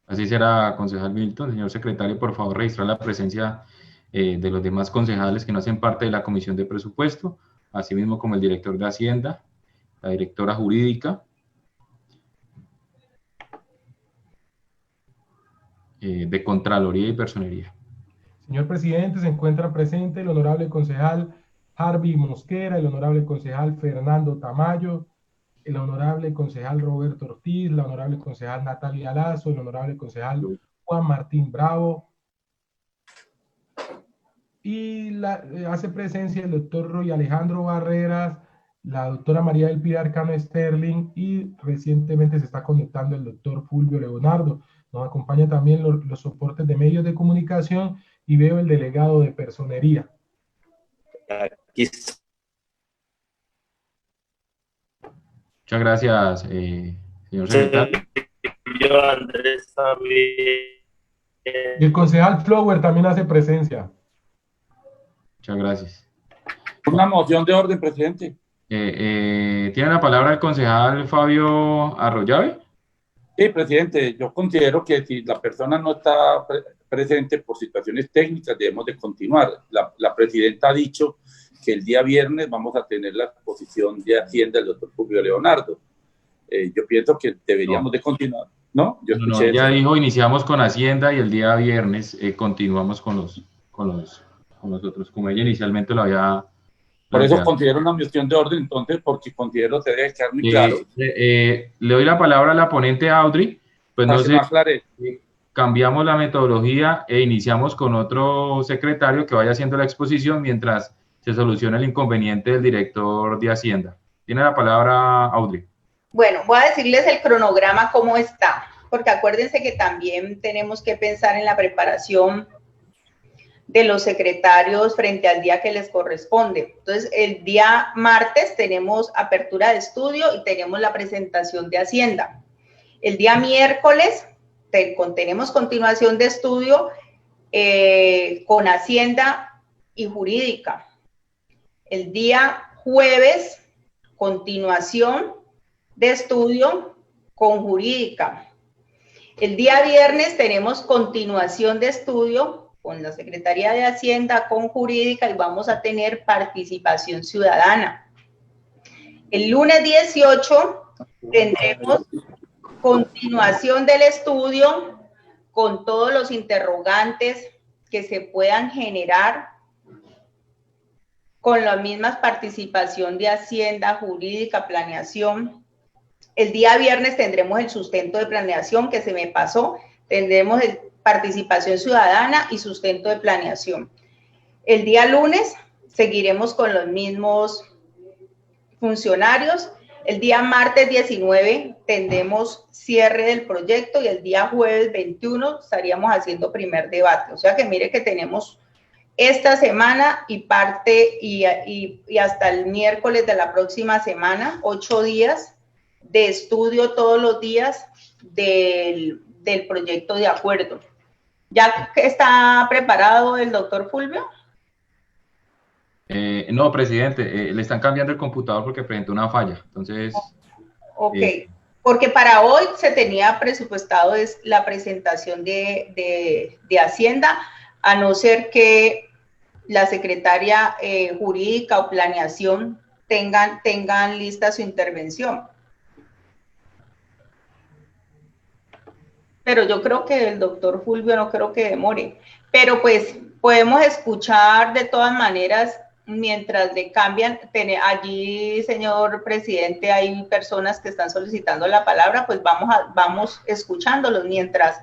Así será, concejal Milton. Señor secretario, por favor, registrar la presencia de los demás concejales que no hacen parte de la Comisión de Presupuesto, asimismo como el director de Hacienda, la directora jurídica, de Contraloría y Personería. Señor presidente, se encuentra presente el honorable concejal Harvey Mosquera, el honorable concejal Fernando Tamayo, el honorable concejal Roberto Ortiz, la honorable concejal Natalia Lazo, el honorable concejal Juan Martín Bravo, y hace presencia el doctor Roy Alejandro Barreras, la doctora María del Pilar Cano Sterling, y recientemente se está conectando el doctor Fulvio Leonardo. Nos acompaña también los soportes de medios de comunicación y veo el delegado de personería. Aquí está. Muchas gracias, señor secretario. Yo, Andrés, también. Y el concejal Flower también hace presencia. Muchas gracias. Una moción de orden, presidente. ¿Tiene la palabra el concejal Fabio Arroyave? Sí, presidente, yo considero que si la persona no está presente por situaciones técnicas, debemos de continuar. La presidenta ha dicho que el día viernes vamos a tener la exposición de Hacienda del doctor Fulvio Leonardo. Yo pienso que deberíamos de continuar, ¿no? Yo escuché ya dijo, iniciamos con Hacienda y el día viernes continuamos con los otros, como ella inicialmente lo había... Por eso considero una moción de orden, entonces, porque considero que debe quedar muy claro. Le doy la palabra a la ponente Audrey, pues no sé, cambiamos la metodología e iniciamos con otro secretario que vaya haciendo la exposición mientras se soluciona el inconveniente del director de Hacienda. Tiene la palabra Audrey. Bueno, voy a decirles el cronograma cómo está, porque acuérdense que también tenemos que pensar en la preparación de los secretarios frente al día que les corresponde. Entonces, el día martes tenemos apertura de estudio y tenemos la presentación de Hacienda. El día miércoles tenemos continuación de estudio con Hacienda y Jurídica. El día jueves, continuación de estudio con Jurídica. El día viernes tenemos continuación de estudio con la Secretaría de Hacienda, con Jurídica, y vamos a tener participación ciudadana. El lunes 18 tendremos continuación del estudio con todos los interrogantes que se puedan generar con la misma participación de Hacienda, Jurídica, Planeación. El día viernes tendremos el sustento de planeación, que se me pasó. Tendremos participación ciudadana y sustento de planeación. El día lunes seguiremos con los mismos funcionarios. El día martes 19 tendremos cierre del proyecto y el día jueves 21 estaríamos haciendo primer debate. O sea que mire que tenemos esta semana y parte y hasta el miércoles de la próxima semana, 8 días de estudio todos los días del proyecto de acuerdo. ¿Ya está preparado el doctor Fulvio? No, presidente, le están cambiando el computador porque presentó una falla. Entonces... Ok, porque para hoy se tenía presupuestado la presentación de Hacienda, a no ser que la secretaria jurídica o planeación tengan lista su intervención. Pero yo creo que el doctor Fulvio no creo que demore. Pero pues podemos escuchar de todas maneras mientras le cambian, allí, señor presidente, hay personas que están solicitando la palabra, pues vamos escuchándolos mientras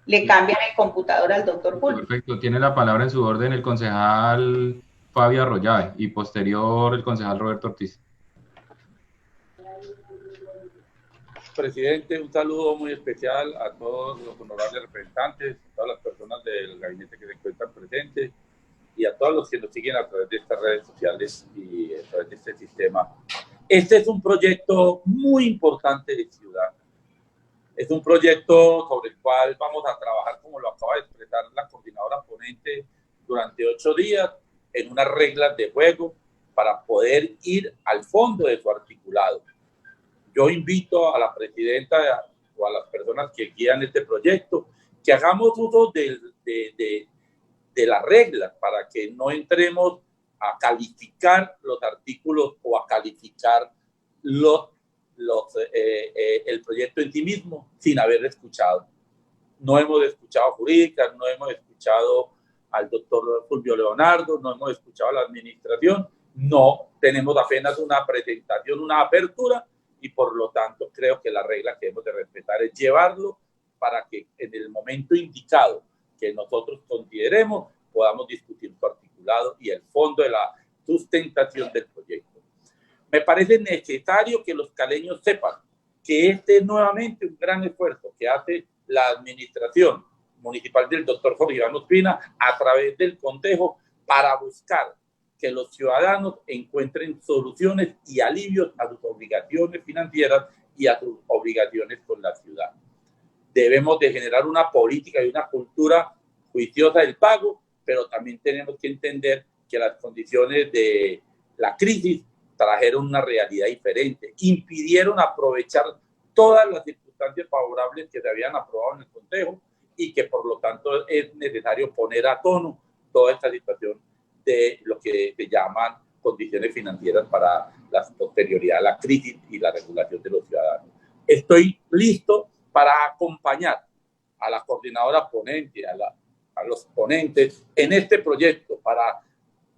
le cambian el computador al doctor Fulvio. Perfecto, tiene la palabra en su orden el concejal Fabio Arroyave y posterior el concejal Roberto Ortiz. Presidente, un saludo muy especial a todos los honorables representantes, a todas las personas del gabinete que se encuentran presentes y a todos los que nos siguen a través de estas redes sociales y a través de este sistema. Este es un proyecto muy importante de ciudad. Es un proyecto sobre el cual vamos a trabajar, como lo acaba de expresar la coordinadora ponente, durante 8 días en unas reglas de juego para poder ir al fondo de su articulado. Yo invito a la presidenta o a las personas que guían este proyecto que hagamos uso de las reglas para que no entremos a calificar los artículos o a calificar el proyecto en sí mismo sin haber escuchado. No hemos escuchado jurídicas, no hemos escuchado al doctor Fulvio Leonardo, no hemos escuchado a la administración, no tenemos apenas una presentación, una apertura, y por lo tanto creo que la regla que hemos de respetar es llevarlo para que en el momento indicado que nosotros consideremos podamos discutir su articulado y el fondo de la sustentación del proyecto. Me parece necesario que los caleños sepan que este es nuevamente un gran esfuerzo que hace la administración municipal del doctor Jorge Iván Ospina a través del Consejo para buscar que los ciudadanos encuentren soluciones y alivios a sus obligaciones financieras y a sus obligaciones con la ciudad. Debemos de generar una política y una cultura juiciosa del pago, pero también tenemos que entender que las condiciones de la crisis trajeron una realidad diferente, impidieron aprovechar todas las circunstancias favorables que se habían aprobado en el Consejo y que por lo tanto es necesario poner a tono toda esta situación de lo que se llaman condiciones financieras para la posterioridad de la crisis y la regulación de los ciudadanos. Estoy listo para acompañar a la coordinadora ponente, a los ponentes en este proyecto, para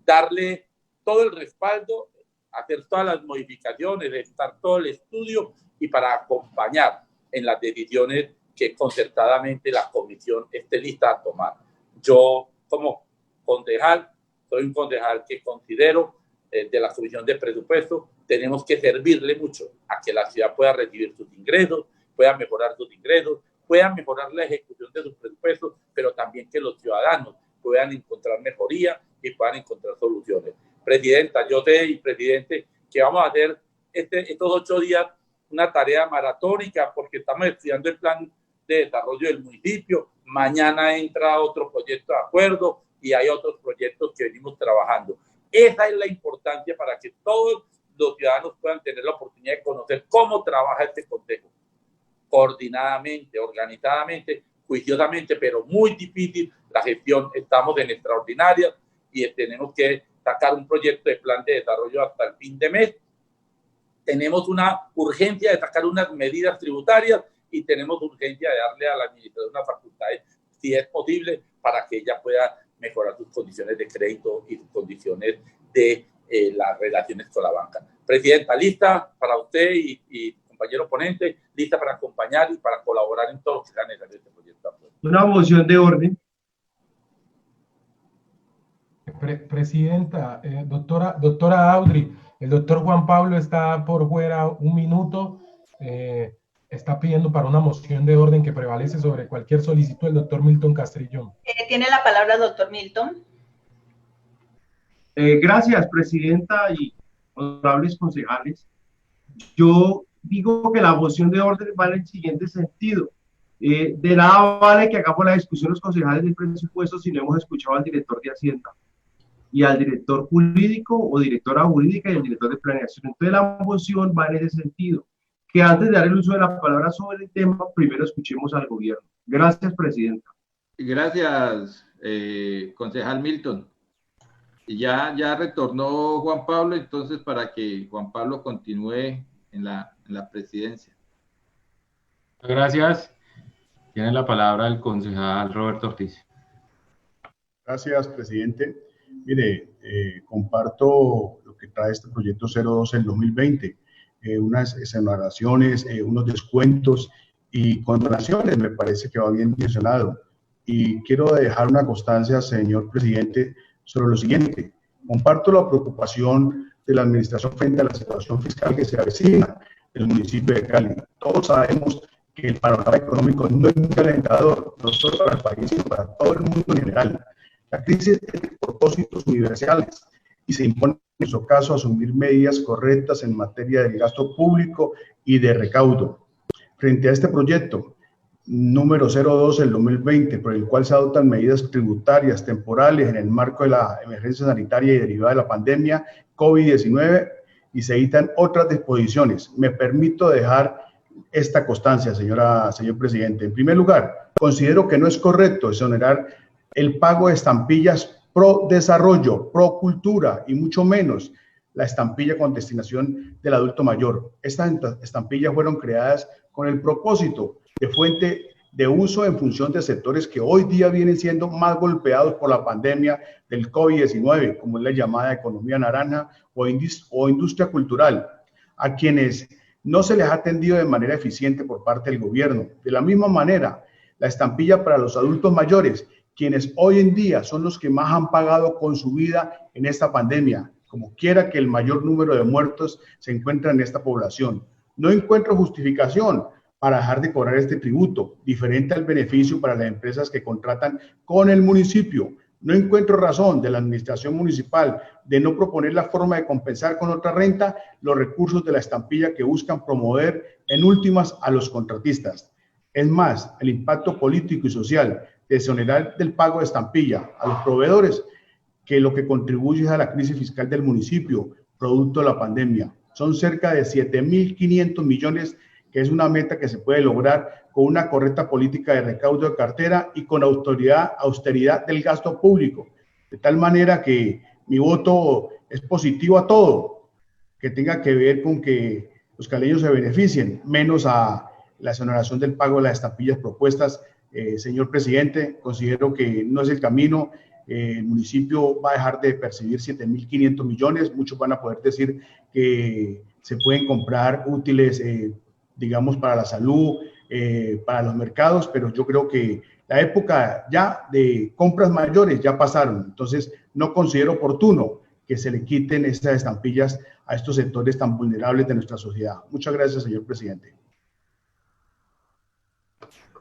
darle todo el respaldo, hacer todas las modificaciones, estar todo el estudio y para acompañar en las decisiones que concertadamente la comisión esté lista a tomar. Yo, como concejal, soy un concejal que considero de la Comisión de Presupuesto, tenemos que servirle mucho a que la ciudad pueda recibir sus ingresos, pueda mejorar sus ingresos, pueda mejorar la ejecución de sus presupuestos, pero también que los ciudadanos puedan encontrar mejoría y puedan encontrar soluciones. Presidenta, yo sé, y presidente, que vamos a hacer estos 8 días una tarea maratónica porque estamos estudiando el plan de desarrollo del municipio. Mañana entra otro proyecto de acuerdo y hay otros proyectos que venimos trabajando. Esa es la importancia para que todos los ciudadanos puedan tener la oportunidad de conocer cómo trabaja este consejo. Coordinadamente, organizadamente, juiciosamente, pero muy difícil la gestión. Estamos en extraordinaria y tenemos que sacar un proyecto de plan de desarrollo hasta el fin de mes. Tenemos una urgencia de sacar unas medidas tributarias y tenemos urgencia de darle a la administración unas facultades, si es posible, para que ella pueda mejorar sus condiciones de crédito y sus condiciones de las relaciones con la banca. Presidenta, lista para usted y compañero ponente, lista para acompañar y para colaborar en todo lo que sea necesario de este proyecto. Una moción de orden. Presidenta, doctora Audrey, el doctor Juan Pablo está por fuera 1 minuto, está pidiendo para una moción de orden que prevalece sobre cualquier solicitud el doctor Milton Castrillón. Tiene la palabra el doctor Milton. Gracias, presidenta y honorables concejales. Yo digo que la moción de orden va en el siguiente sentido. De nada vale que hagamos la discusión los concejales del presupuesto si no hemos escuchado al director de Hacienda y al director jurídico o directora jurídica y al director de planeación. Entonces la moción va en ese sentido, que antes de dar el uso de la palabra sobre el tema, primero escuchemos al gobierno. Gracias, presidenta. Gracias, concejal Milton. Y ya retornó Juan Pablo, entonces para que Juan Pablo continúe en la presidencia. Gracias. Tiene la palabra el concejal Roberto Ortiz. Gracias, presidente. Mire, comparto lo que trae este proyecto 02 del 2020, unas exoneraciones, unos descuentos y condonaciones, me parece que va bien mencionado. Y quiero dejar una constancia, señor presidente, sobre lo siguiente. Comparto la preocupación de la administración frente a la situación fiscal que se avecina en el municipio de Cali. Todos sabemos que el panorama económico no es muy alentador, no solo para el país, sino para todo el mundo en general. La crisis es de propósitos universales y se impone en nuestro caso asumir medidas correctas en materia de gasto público y de recaudo. Frente a este proyecto número 02 del 2020, por el cual se adoptan medidas tributarias temporales en el marco de la emergencia sanitaria y derivada de la pandemia COVID-19 y se editan otras disposiciones. Me permito dejar esta constancia, señor presidente. En primer lugar, considero que no es correcto exonerar el pago de estampillas pro desarrollo, pro cultura y mucho menos la estampilla con destinación del adulto mayor. Estas estampillas fueron creadas con el propósito de fuente de uso en función de sectores que hoy día vienen siendo más golpeados por la pandemia del COVID-19, como es la llamada economía naranja o industria cultural, a quienes no se les ha atendido de manera eficiente por parte del gobierno. De la misma manera, la estampilla para los adultos mayores, quienes hoy en día son los que más han pagado con su vida en esta pandemia, como quiera que el mayor número de muertos se encuentra en esta población. No encuentro justificación para dejar de cobrar este tributo, diferente al beneficio para las empresas que contratan con el municipio. No encuentro razón de la administración municipal de no proponer la forma de compensar con otra renta los recursos de la estampilla que buscan promover en últimas a los contratistas. Es más, el impacto político y social de exonerar del pago de estampilla a los proveedores que lo que contribuye es a la crisis fiscal del municipio, producto de la pandemia. Son cerca de 7.500 millones, que es una meta que se puede lograr con una correcta política de recaudo de cartera y con austeridad del gasto público. De tal manera que mi voto es positivo a todo, que tenga que ver con que los caleños se beneficien, menos a la exoneración del pago de las estampillas propuestas. Señor presidente, considero que no es el camino. El municipio va a dejar de percibir 7.500 millones. Muchos van a poder decir que se pueden comprar útiles, digamos, para la salud, para los mercados, pero yo creo que la época ya de compras mayores ya pasaron. Entonces, no considero oportuno que se le quiten estas estampillas a estos sectores tan vulnerables de nuestra sociedad. Muchas gracias, señor presidente.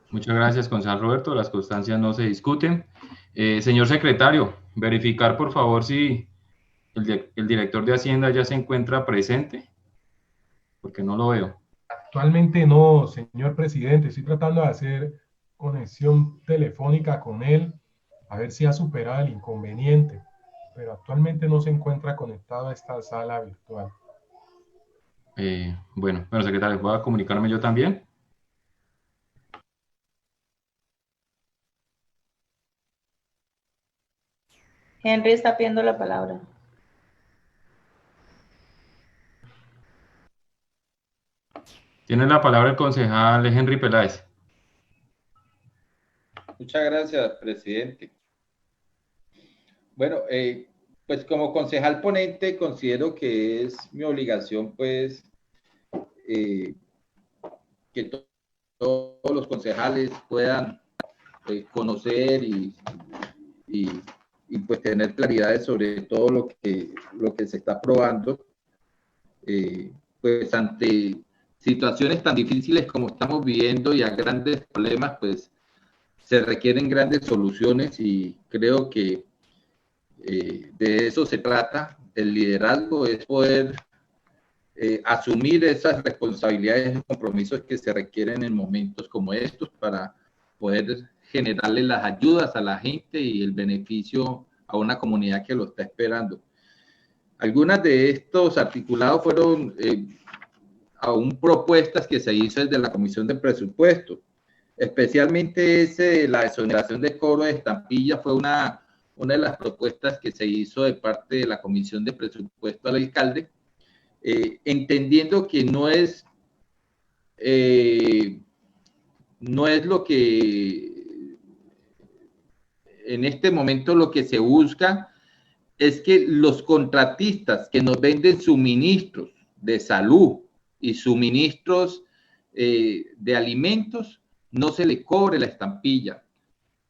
Muchas gracias, concejal Roberto. Las constancias no se discuten. Señor secretario, verificar por favor si el director de Hacienda ya se encuentra presente, porque no lo veo. Actualmente no, señor presidente. Estoy tratando de hacer conexión telefónica con él, a ver si ha superado el inconveniente, pero actualmente no se encuentra conectado a esta sala virtual. Bueno, secretario, ¿puedo comunicarme yo también? Henry está pidiendo la palabra. Tiene la palabra el concejal Henry Peláez. Muchas gracias, presidente. Bueno, pues como concejal ponente considero que es mi obligación, pues, que todos los concejales puedan conocer y pues tener claridades sobre todo lo que se está aprobando, pues ante situaciones tan difíciles como estamos viviendo y a grandes problemas, pues se requieren grandes soluciones y creo que de eso se trata. El liderazgo es poder asumir esas responsabilidades y compromisos que se requieren en momentos como estos para poder generarle las ayudas a la gente y el beneficio a una comunidad que lo está esperando. Algunas de estos articulados fueron aún propuestas que se hizo desde la Comisión de Presupuesto, especialmente la exoneración de cobro de estampilla fue una de las propuestas que se hizo de parte de la Comisión de Presupuesto al alcalde, entendiendo que no es lo que en este momento lo que se busca es que los contratistas que nos venden suministros de salud y suministros de alimentos, no se le cobre la estampilla.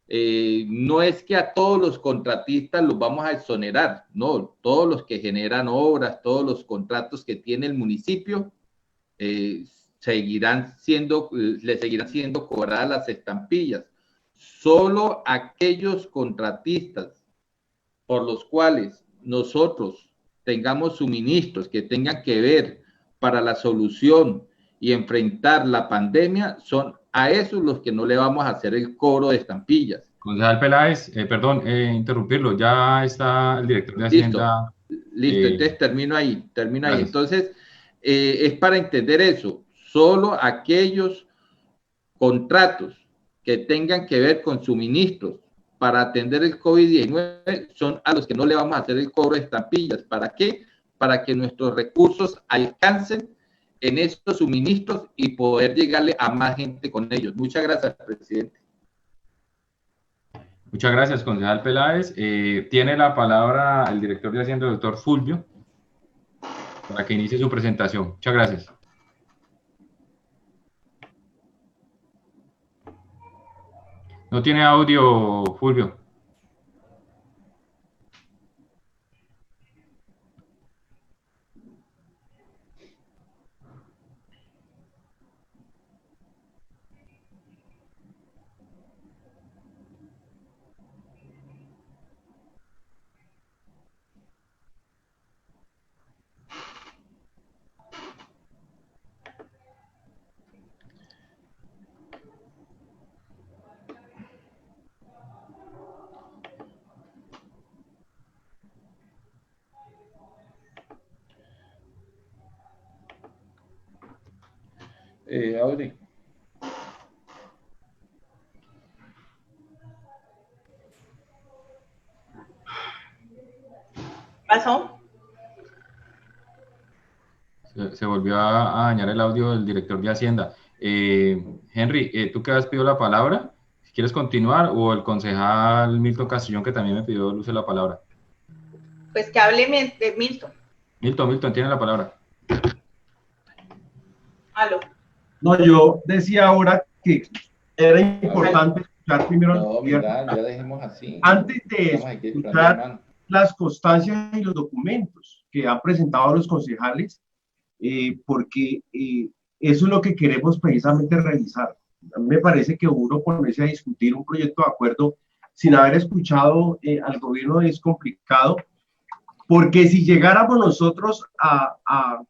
No es que a todos los contratistas los vamos a exonerar, no, todos los que generan obras, todos los contratos que tiene el municipio, le seguirán siendo cobradas las estampillas. Solo aquellos contratistas por los cuales nosotros tengamos suministros que tengan que ver para la solución y enfrentar la pandemia, son a esos los que no le vamos a hacer el cobro de estampillas. Concejal Peláez, perdón, interrumpirlo, ya está el director de Hacienda. Listo, entonces termino ahí. Entonces, es para entender eso, solo aquellos contratos que tengan que ver con suministros para atender el COVID-19 son a los que no le vamos a hacer el cobro de estampillas. ¿Para qué? Para que nuestros recursos alcancen en estos suministros y poder llegarle a más gente con ellos. Muchas gracias, presidente. Muchas gracias, concejal Peláez. Tiene la palabra el director de Hacienda, el doctor Fulvio, para que inicie su presentación. Muchas gracias. No tiene audio, Fulvio. Audrey. ¿Pasó? Se volvió a dañar el audio del director de Hacienda. Henry, ¿tú que has pedido la palabra? Si quieres continuar, o el concejal Milton Castellón, que también me pidió el uso de la palabra. Pues que hable Milton. Milton, tiene la palabra. Aló. No, yo decía ahora que era importante escuchar primero al gobierno. Ya dejemos así. Antes de escuchar las constancias y los documentos que han presentado los concejales, porque eso es lo que queremos precisamente realizar. A mí me parece que uno ponerse a discutir un proyecto de acuerdo sin haber escuchado al gobierno es complicado, porque si llegáramos nosotros a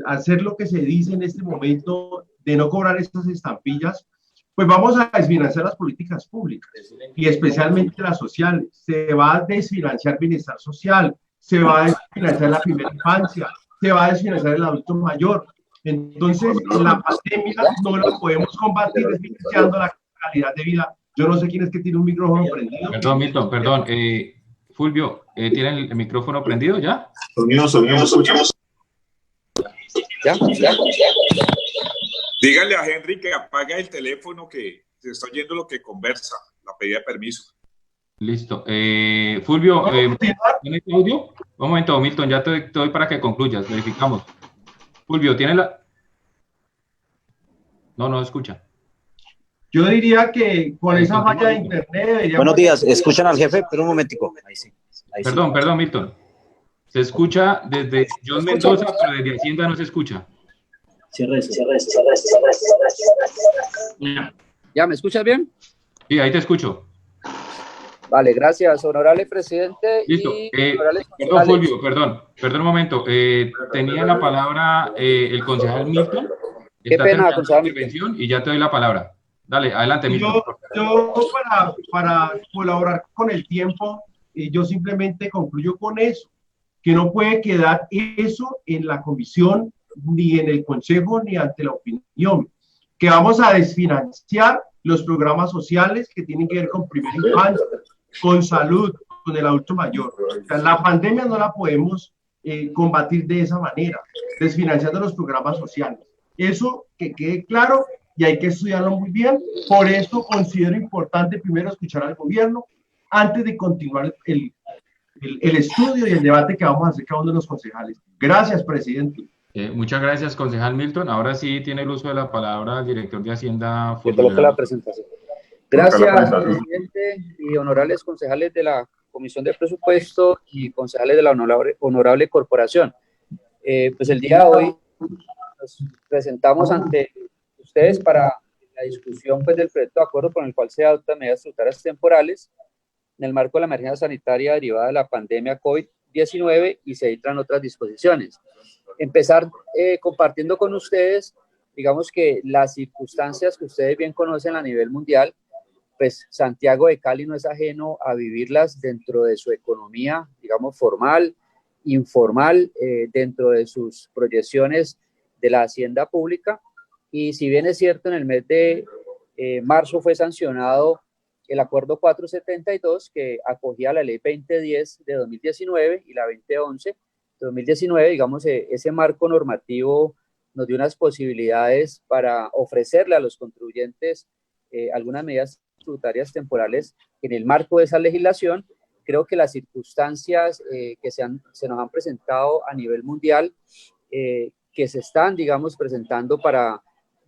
hacer lo que se dice en este momento de no cobrar estas estampillas, pues vamos a desfinanciar las políticas públicas y especialmente las sociales. Se va a desfinanciar bienestar social, se va a desfinanciar la primera infancia, se va a desfinanciar el adulto mayor. Entonces, la pandemia no la podemos combatir desfinanciando la calidad de vida. Yo no sé quién es que tiene un micrófono prendido. Perdón, Milton, perdón. Fulvio, ¿tiene el micrófono prendido ya? Escuchamos. ¿Ya? Díganle a Henry que apague el teléfono, que se está oyendo lo que conversa, la pedida de permiso. Listo. Fulvio, ¿tienes audio? Un momento, Milton, ya te doy para que concluyas, verificamos. Fulvio, ¿tiene la...? No escucha. Yo diría que con esa falla de internet deberíamos... Buenos días, ¿escuchan al jefe? Pero un momentico. Ahí sí. Perdón, Milton. Se escucha desde John Mendoza, pero desde Hacienda no se escucha. Cierre eso. ¿Ya me escuchas bien? Sí, ahí te escucho. Vale, gracias, honorable presidente. Listo. Perdón, Fulvio, perdón un momento. Tenía la palabra el concejal Milton. Qué pena, concejal. Y ya te doy la palabra. Dale, adelante, Milton. Yo para colaborar con el tiempo, yo simplemente concluyo con eso, que no puede quedar eso en la comisión, ni en el consejo, ni ante la opinión, que vamos a desfinanciar los programas sociales que tienen que ver con primera infancia, con salud, con el adulto mayor. O sea, la pandemia no la podemos combatir de esa manera, desfinanciando los programas sociales. Eso que quede claro y hay que estudiarlo muy bien. Por eso considero importante primero escuchar al gobierno antes de continuar el estudio y el debate que vamos a hacer cada uno de los concejales. Gracias, presidente. Muchas gracias, concejal Milton. Ahora sí tiene el uso de la palabra el director de Hacienda. Que coloque la presentación. Gracias, presidente y honorables concejales de la Comisión de Presupuesto y concejales de la honorable corporación. Pues el día de hoy nos presentamos ante ustedes para la discusión pues, del proyecto de acuerdo con el cual se adoptan medidas tributarias temporales en el marco de la emergencia sanitaria derivada de la pandemia COVID-19 y se dictan otras disposiciones. Empezar compartiendo con ustedes, digamos que las circunstancias que ustedes bien conocen a nivel mundial, pues Santiago de Cali no es ajeno a vivirlas dentro de su economía, digamos, formal, informal, dentro de sus proyecciones de la hacienda pública. Y si bien es cierto, en el mes de marzo fue sancionado el acuerdo 472 que acogía la ley 2010 de 2019 y la 2011 de 2019, digamos, ese marco normativo nos dio unas posibilidades para ofrecerle a los contribuyentes algunas medidas tributarias temporales en el marco de esa legislación. Creo que las circunstancias que se nos han presentado a nivel mundial, que se están, digamos, presentando para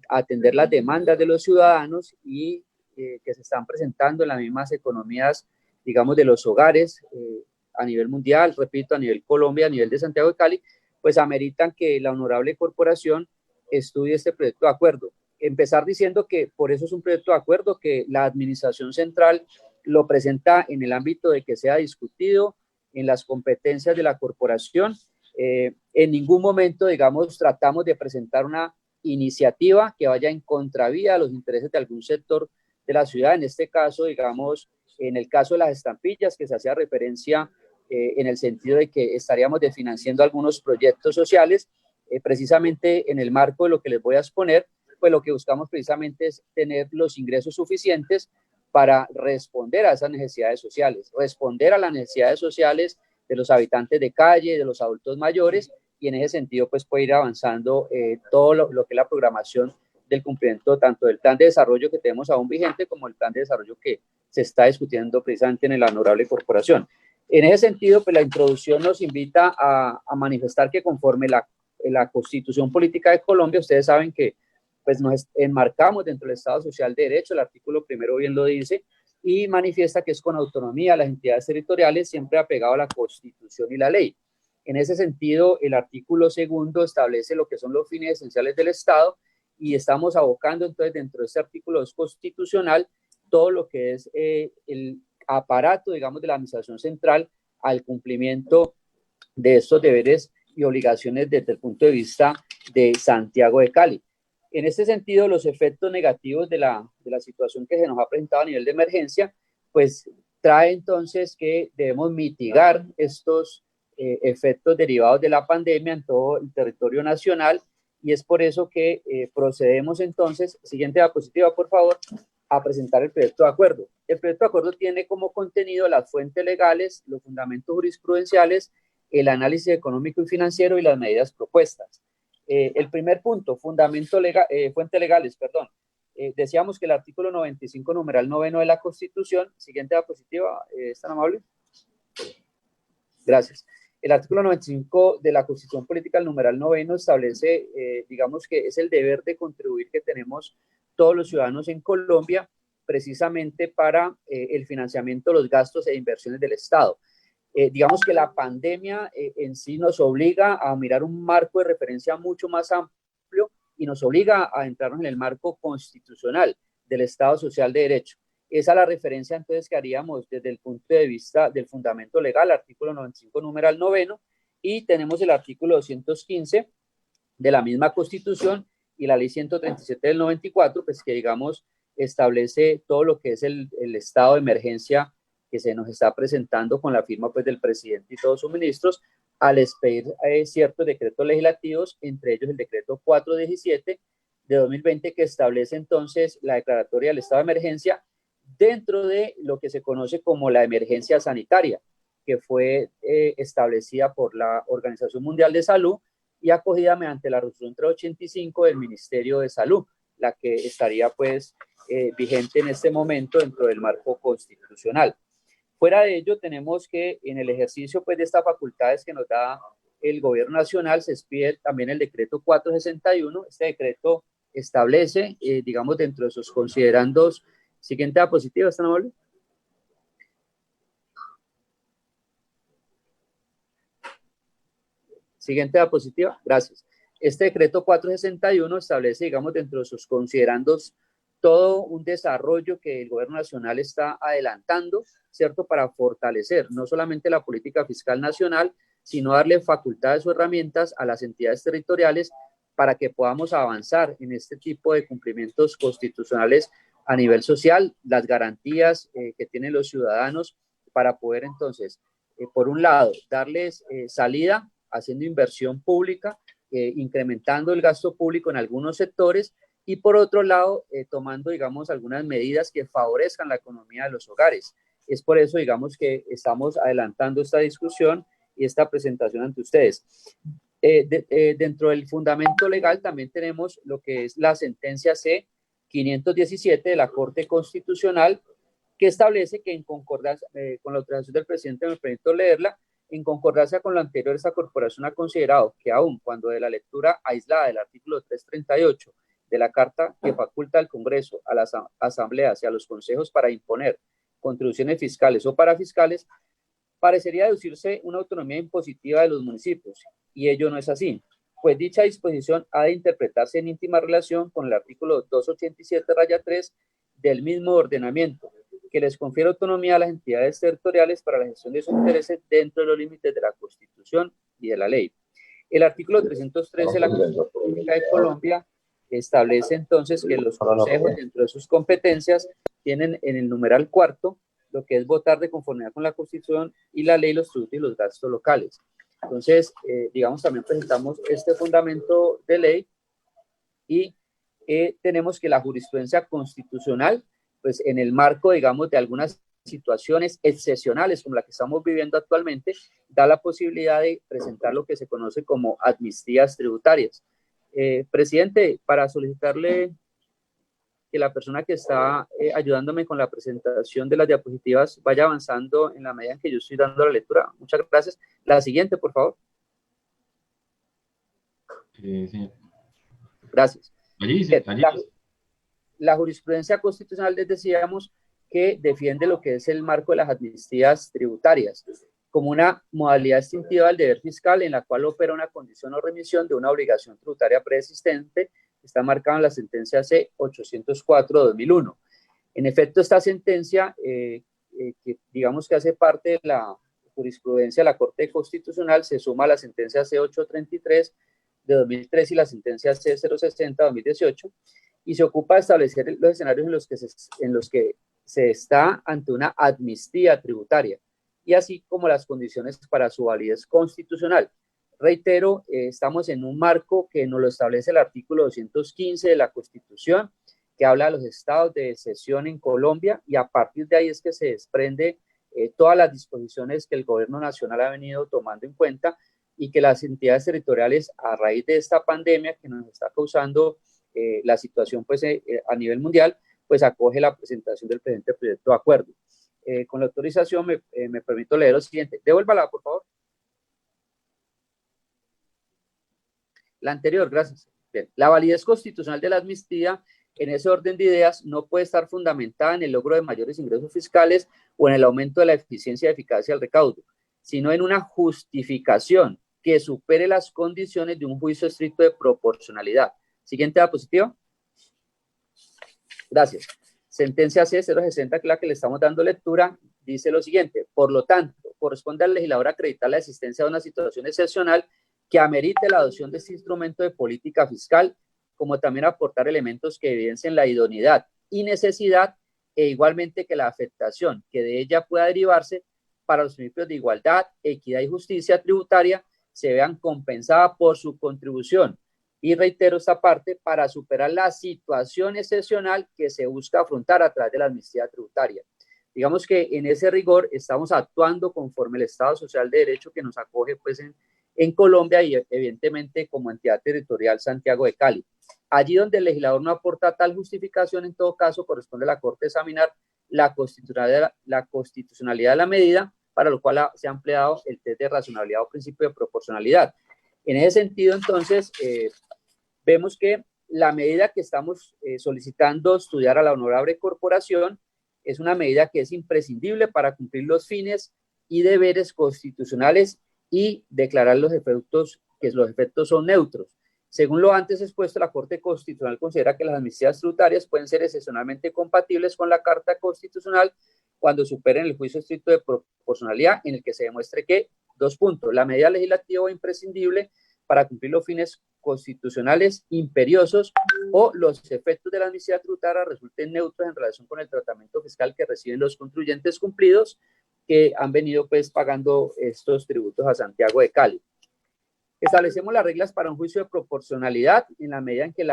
atender las demandas de los ciudadanos y que se están presentando en las mismas economías, digamos, de los hogares a nivel mundial, repito, a nivel Colombia, a nivel de Santiago de Cali, pues ameritan que la honorable corporación estudie este proyecto de acuerdo. Empezar diciendo que por eso es un proyecto de acuerdo que la administración central lo presenta en el ámbito de que sea discutido en las competencias de la corporación. En ningún momento, digamos, tratamos de presentar una iniciativa que vaya en contravía a los intereses de algún sector de la ciudad. En este caso, digamos, en el caso de las estampillas, que se hacía referencia en el sentido de que estaríamos desfinanciando algunos proyectos sociales, precisamente en el marco de lo que les voy a exponer, pues lo que buscamos precisamente es tener los ingresos suficientes para responder a esas necesidades sociales, responder a las necesidades sociales de los habitantes de calle, de los adultos mayores, y en ese sentido pues puede ir avanzando todo lo que es la programación del cumplimiento tanto del plan de desarrollo que tenemos aún vigente como el plan de desarrollo que se está discutiendo precisamente en la honorable corporación. En ese sentido, pues la introducción nos invita a manifestar que conforme la Constitución Política de Colombia, ustedes saben que pues nos enmarcamos dentro del Estado Social de Derecho, el artículo primero bien lo dice, y manifiesta que es con autonomía las entidades territoriales, siempre apegado a la Constitución y la ley. En ese sentido, el artículo segundo establece lo que son los fines esenciales del Estado y estamos abocando entonces dentro de este artículo constitucional todo lo que es el aparato, digamos, de la administración central al cumplimiento de estos deberes y obligaciones desde el punto de vista de Santiago de Cali. En este sentido, los efectos negativos de la situación que se nos ha presentado a nivel de emergencia, pues trae entonces que debemos mitigar estos efectos derivados de la pandemia en todo el territorio nacional, y es por eso que procedemos entonces, siguiente diapositiva por favor, a presentar el proyecto de acuerdo. El proyecto de acuerdo tiene como contenido las fuentes legales, los fundamentos jurisprudenciales, el análisis económico y financiero y las medidas propuestas. El primer punto, fuentes legales, perdón. Decíamos que el artículo 95, numeral 9 de la Constitución, siguiente diapositiva, ¿es tan amable? Gracias. El artículo 95 de la Constitución Política, el numeral 9, establece, digamos que es el deber de contribuir que tenemos todos los ciudadanos en Colombia, precisamente para el financiamiento de los gastos e inversiones del Estado. Digamos que la pandemia en sí nos obliga a mirar un marco de referencia mucho más amplio y nos obliga a entrarnos en el marco constitucional del Estado Social de Derecho. Esa es la referencia entonces que haríamos desde el punto de vista del fundamento legal, artículo 95, numeral 9, y tenemos el artículo 215 de la misma Constitución y la ley 137 del 94, pues que digamos establece todo lo que es el estado de emergencia que se nos está presentando con la firma pues del presidente y todos sus ministros al expedir ciertos decretos legislativos, entre ellos el decreto 417 de 2020 que establece entonces la declaratoria del estado de emergencia dentro de lo que se conoce como la emergencia sanitaria, que fue establecida por la Organización Mundial de Salud y acogida mediante la resolución 385 del Ministerio de Salud, la que estaría pues vigente en este momento dentro del marco constitucional. Fuera de ello, tenemos que en el ejercicio pues, de estas facultades que nos da el gobierno nacional, se expide también el decreto 461. Este decreto establece, digamos, dentro de sus considerandos, siguiente diapositiva, ¿está amable? Siguiente diapositiva, gracias. Este decreto 461 establece, digamos, dentro de sus considerandos todo un desarrollo que el gobierno nacional está adelantando, ¿cierto? Para fortalecer no solamente la política fiscal nacional, sino darle facultades o herramientas a las entidades territoriales para que podamos avanzar en este tipo de cumplimientos constitucionales a nivel social, las garantías que tienen los ciudadanos para poder entonces, por un lado, darles salida haciendo inversión pública, incrementando el gasto público en algunos sectores y por otro lado, tomando, digamos, algunas medidas que favorezcan la economía de los hogares. Es por eso, digamos, que estamos adelantando esta discusión y esta presentación ante ustedes. Dentro del fundamento legal también tenemos lo que es la sentencia C-517 de la Corte Constitucional, que establece que en concordancia con la autorización del presidente, me permito leerla, en concordancia con lo anterior, esta corporación ha considerado que aun cuando de la lectura aislada del artículo 338 de la Carta que faculta al Congreso, a las asambleas y a los consejos para imponer contribuciones fiscales o parafiscales, parecería deducirse una autonomía impositiva de los municipios, y ello no es así, pues dicha disposición ha de interpretarse en íntima relación con el artículo 287-3 del mismo ordenamiento, que les confiere autonomía a las entidades territoriales para la gestión de sus intereses dentro de los límites de la Constitución y de la ley. El artículo 313 de la Constitución Política de Colombia establece entonces que los consejos, dentro de sus competencias, tienen en el numeral cuarto lo que es votar de conformidad con la Constitución y la ley, los tributos y los gastos locales. Entonces, digamos, también presentamos este fundamento de ley y tenemos que la jurisprudencia constitucional, pues en el marco, digamos, de algunas situaciones excepcionales como la que estamos viviendo actualmente, da la posibilidad de presentar lo que se conoce como amnistías tributarias. Presidente, para solicitarle que la persona que está ayudándome con la presentación de las diapositivas vaya avanzando en la medida en que yo estoy dando la lectura. Muchas gracias. La siguiente, por favor. Sí. Gracias. Allí. La jurisprudencia constitucional, les decíamos, que defiende lo que es el marco de las amnistías tributarias como una modalidad distintiva del deber fiscal en la cual opera una condición o remisión de una obligación tributaria preexistente. Está marcada en la sentencia C-804-2001. En efecto, esta sentencia, que digamos que hace parte de la jurisprudencia de la Corte Constitucional, se suma a la sentencia C-833 de 2003 y la sentencia C-060 de 2018, y se ocupa de establecer los escenarios en los que se está ante una amnistía tributaria, y así como las condiciones para su validez constitucional. Reitero, estamos en un marco que nos lo establece el artículo 215 de la Constitución, que habla de los estados de excepción en Colombia, y a partir de ahí es que se desprende todas las disposiciones que el gobierno nacional ha venido tomando en cuenta y que las entidades territoriales, a raíz de esta pandemia que nos está causando la situación pues, a nivel mundial, pues acoge la presentación del presente proyecto de acuerdo. Con la autorización me permito leer lo siguiente. Devuélvala, por favor. La anterior, gracias. Bien. La validez constitucional de la amnistía, en ese orden de ideas, no puede estar fundamentada en el logro de mayores ingresos fiscales o en el aumento de la eficiencia y eficacia del recaudo, sino en una justificación que supere las condiciones de un juicio estricto de proporcionalidad. Siguiente diapositiva. Gracias. Sentencia C-060, que es la que le estamos dando lectura, dice lo siguiente: por lo tanto, corresponde al legislador acreditar la existencia de una situación excepcional que amerite la adopción de este instrumento de política fiscal, como también aportar elementos que evidencien la idoneidad y necesidad, e igualmente que la afectación que de ella pueda derivarse para los principios de igualdad, equidad y justicia tributaria se vean compensadas por su contribución. Y reitero esta parte, para superar la situación excepcional que se busca afrontar a través de la amnistía tributaria. Digamos que en ese rigor estamos actuando conforme el Estado Social de Derecho que nos acoge pues en Colombia y evidentemente como entidad territorial Santiago de Cali. Allí donde el legislador no aporta tal justificación, en todo caso, corresponde a la Corte examinar la constitucionalidad de la medida, para lo cual se ha empleado el test de razonabilidad o principio de proporcionalidad. En ese sentido, entonces, vemos que la medida que estamos solicitando estudiar a la honorable corporación es una medida que es imprescindible para cumplir los fines y deberes constitucionales y declarar los efectos, que los efectos son neutros. Según lo antes expuesto, la Corte Constitucional considera que las amnistías tributarias pueden ser excepcionalmente compatibles con la Carta Constitucional cuando superen el juicio estricto de proporcionalidad, en el que se demuestre que, 2 puntos, la medida legislativa es imprescindible para cumplir los fines constitucionales imperiosos o los efectos de la amnistía tributaria resulten neutros en relación con el tratamiento fiscal que reciben los contribuyentes cumplidos que han venido pues pagando estos tributos a Santiago de Cali. Establecemos las reglas para un juicio de proporcionalidad en la medida en que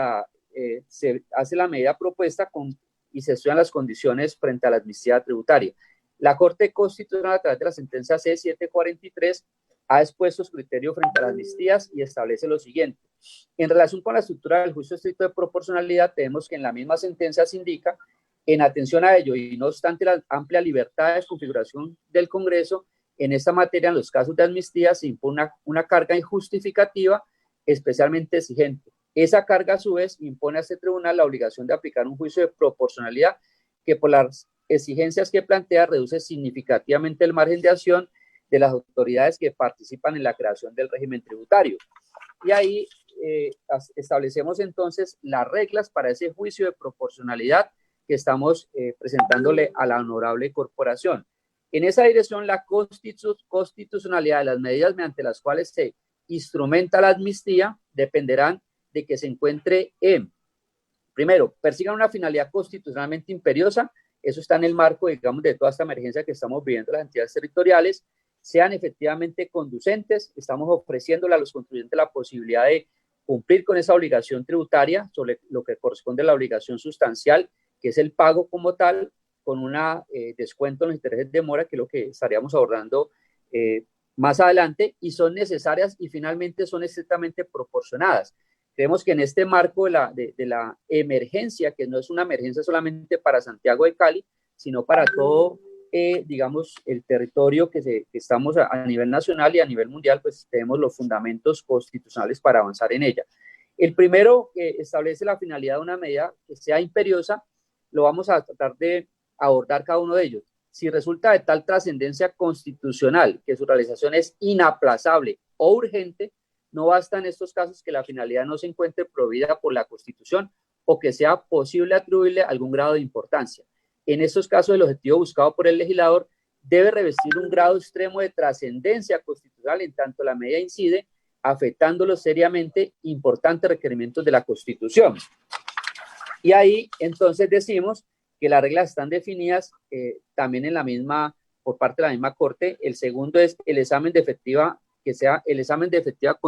se hace la medida propuesta y se estudian las condiciones frente a la amnistía tributaria. La Corte Constitucional, a través de la sentencia C743, ha expuesto su criterio frente a las amnistías y establece lo siguiente. En relación con la estructura del juicio estricto de proporcionalidad, tenemos que en la misma sentencia se indica, en atención a ello y no obstante la amplia libertad de configuración del Congreso, en esta materia, en los casos de amnistía, se impone una carga injustificativa especialmente exigente. Esa carga, a su vez, impone a este tribunal la obligación de aplicar un juicio de proporcionalidad que, por las exigencias que plantea, reduce significativamente el margen de acción de las autoridades que participan en la creación del régimen tributario. Y ahí establecemos entonces las reglas para ese juicio de proporcionalidad que estamos presentándole a la honorable corporación. En esa dirección, la constitucionalidad de las medidas mediante las cuales se instrumenta la amnistía dependerán de que se encuentre primero, persigan una finalidad constitucionalmente imperiosa, eso está en el marco, digamos, de toda esta emergencia que estamos viviendo las entidades territoriales, sean efectivamente conducentes, estamos ofreciéndole a los contribuyentes la posibilidad de cumplir con esa obligación tributaria sobre lo que corresponde a la obligación sustancial, que es el pago como tal, con un descuento en los intereses de mora, que es lo que estaríamos abordando más adelante, y son necesarias y finalmente son estrictamente proporcionadas. Creemos que en este marco de la emergencia, que no es una emergencia solamente para Santiago de Cali, sino para todo, digamos, el territorio que estamos a nivel nacional y a nivel mundial, pues tenemos los fundamentos constitucionales para avanzar en ella. El primero que establece la finalidad de una medida que sea imperiosa, lo vamos a tratar de abordar cada uno de ellos. Si resulta de tal trascendencia constitucional que su realización es inaplazable o urgente, no basta en estos casos que la finalidad no se encuentre prohibida por la Constitución o que sea posible atribuirle algún grado de importancia. En estos casos, el objetivo buscado por el legislador debe revestir un grado extremo de trascendencia constitucional en tanto la medida incide afectándolo seriamente importantes requerimientos de la Constitución. Y ahí entonces decimos que las reglas están definidas también en la misma, por parte de la misma Corte. El segundo es el examen de efectiva, que sea el examen de efectiva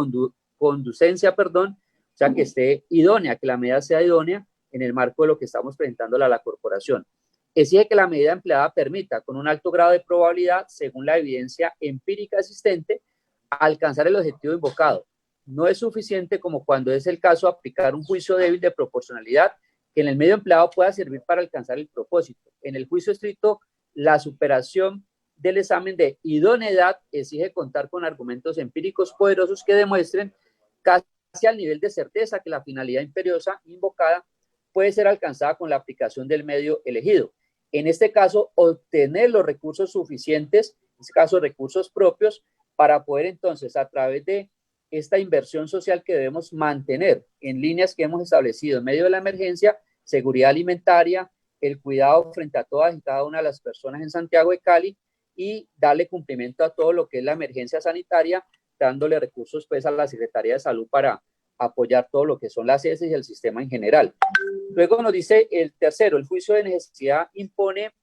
conducencia, o sea, que esté idónea, que la medida sea idónea en el marco de lo que estamos presentándole a la corporación. Exige que la medida empleada permita, con un alto grado de probabilidad, según la evidencia empírica existente, alcanzar el objetivo invocado. No es suficiente, como cuando es el caso, aplicar un juicio débil de proporcionalidad que en el medio empleado pueda servir para alcanzar el propósito. En el juicio estricto, la superación del examen de idoneidad exige contar con argumentos empíricos poderosos que demuestren casi al nivel de certeza que la finalidad imperiosa invocada puede ser alcanzada con la aplicación del medio elegido. En este caso, obtener los recursos suficientes, en este caso recursos propios, para poder entonces, a través de esta inversión social que debemos mantener en líneas que hemos establecido en medio de la emergencia, seguridad alimentaria, el cuidado frente a todas y cada una de las personas en Santiago de Cali y darle cumplimiento a todo lo que es la emergencia sanitaria, dándole recursos pues a la Secretaría de Salud para apoyar todo lo que son las ES y el sistema en general. Luego nos dice el tercero, el juicio de necesidad impone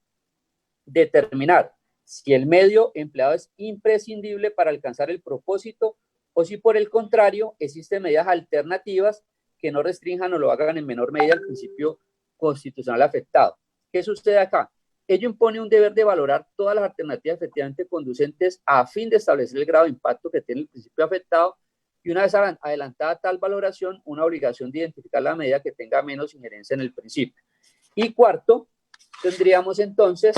determinar si el medio empleado es imprescindible para alcanzar el propósito o si por el contrario existen medidas alternativas que no restrinjan o lo hagan en menor medida el principio constitucional afectado. ¿Qué sucede acá? Ello impone un deber de valorar todas las alternativas efectivamente conducentes a fin de establecer el grado de impacto que tiene el principio afectado y una vez adelantada tal valoración, una obligación de identificar la medida que tenga menos injerencia en el principio. Y cuarto, tendríamos entonces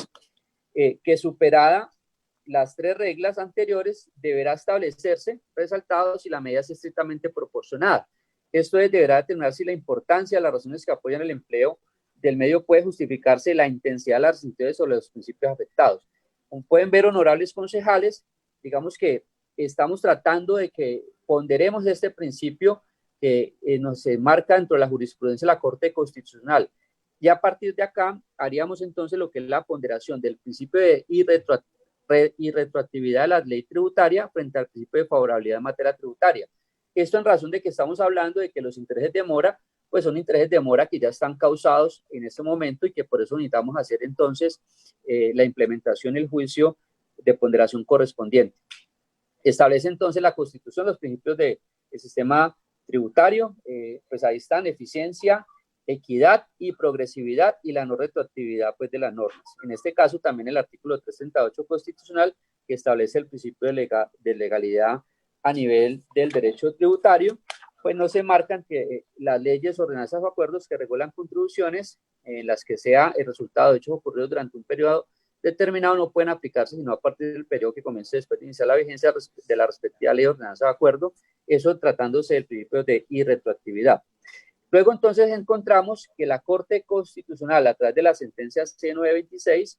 que superada las 3 reglas anteriores, deberá establecerse, resaltado, si la medida es estrictamente proporcionada. Esto es, deberá determinar si la importancia de las razones que apoyan el empleo del medio puede justificarse la intensidad de las restricciones sobre los principios afectados. Como pueden ver, honorables concejales, digamos que estamos tratando de que ponderemos este principio que nos marca dentro de la jurisprudencia de la Corte Constitucional. Y a partir de acá haríamos entonces lo que es la ponderación del principio de irretroactividad de la ley tributaria frente al principio de favorabilidad en materia tributaria. Esto en razón de que estamos hablando de que los intereses de mora, pues son intereses de mora que ya están causados en este momento y que por eso necesitamos hacer entonces la implementación y el juicio de ponderación correspondiente. Establece entonces la Constitución los principios del sistema tributario, pues ahí están: eficiencia, equidad y progresividad, y la no retroactividad pues de las normas. En este caso también el artículo 338 constitucional, que establece el principio de legalidad a nivel del derecho tributario, pues no se marcan que las leyes, ordenanzas o acuerdos que regulan contribuciones en las que sea el resultado de hechos ocurridos durante un periodo determinado no pueden aplicarse sino a partir del periodo que comience después de iniciar la vigencia de la respectiva ley, ordenanza o acuerdo, eso tratándose del principio de irretroactividad. Luego entonces encontramos que la Corte Constitucional, a través de la sentencia C926,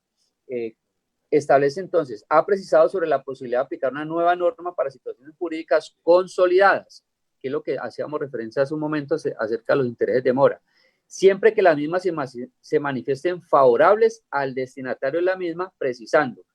establece entonces, ha precisado sobre la posibilidad de aplicar una nueva norma para situaciones jurídicas consolidadas, que es lo que hacíamos referencia hace un momento acerca de los intereses de mora, siempre que las mismas se manifiesten favorables al destinatario de la misma, precisando: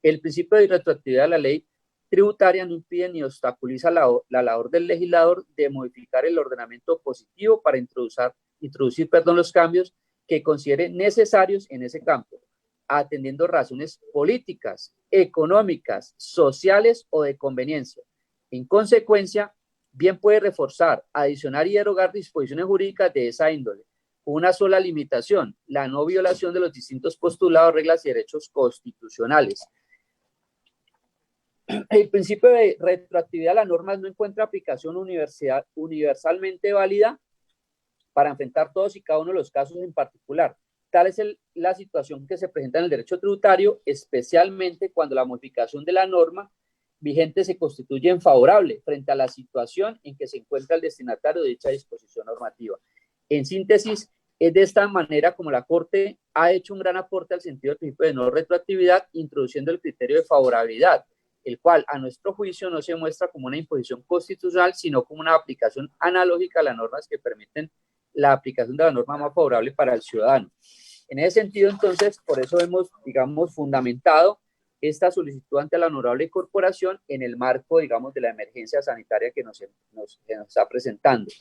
el principio de irretroactividad de la ley tributaria no impide ni obstaculiza la labor del legislador de modificar el ordenamiento positivo para introducir los cambios que considere necesarios en ese campo, atendiendo razones políticas, económicas, sociales o de conveniencia. En consecuencia, bien puede reforzar, adicionar y derogar disposiciones jurídicas de esa índole, con una sola limitación: la no violación de los distintos postulados, reglas y derechos constitucionales. El principio de retroactividad de las normas no encuentra aplicación universalmente válida para enfrentar todos y cada uno de los casos en particular. Tal es la situación que se presenta en el derecho tributario, especialmente cuando la modificación de la norma vigente se constituye en favorable frente a la situación en que se encuentra el destinatario de dicha disposición normativa. En síntesis, es de esta manera como la Corte ha hecho un gran aporte al sentido del principio de no retroactividad, introduciendo el criterio de favorabilidad, el cual a nuestro juicio no se muestra como una imposición constitucional, sino como una aplicación analógica a las normas que permiten la aplicación de la norma más favorable para el ciudadano. En ese sentido, entonces, por eso hemos, digamos, fundamentado esta solicitud ante la honorable corporación en el marco, digamos, de la emergencia sanitaria que nos está presentando.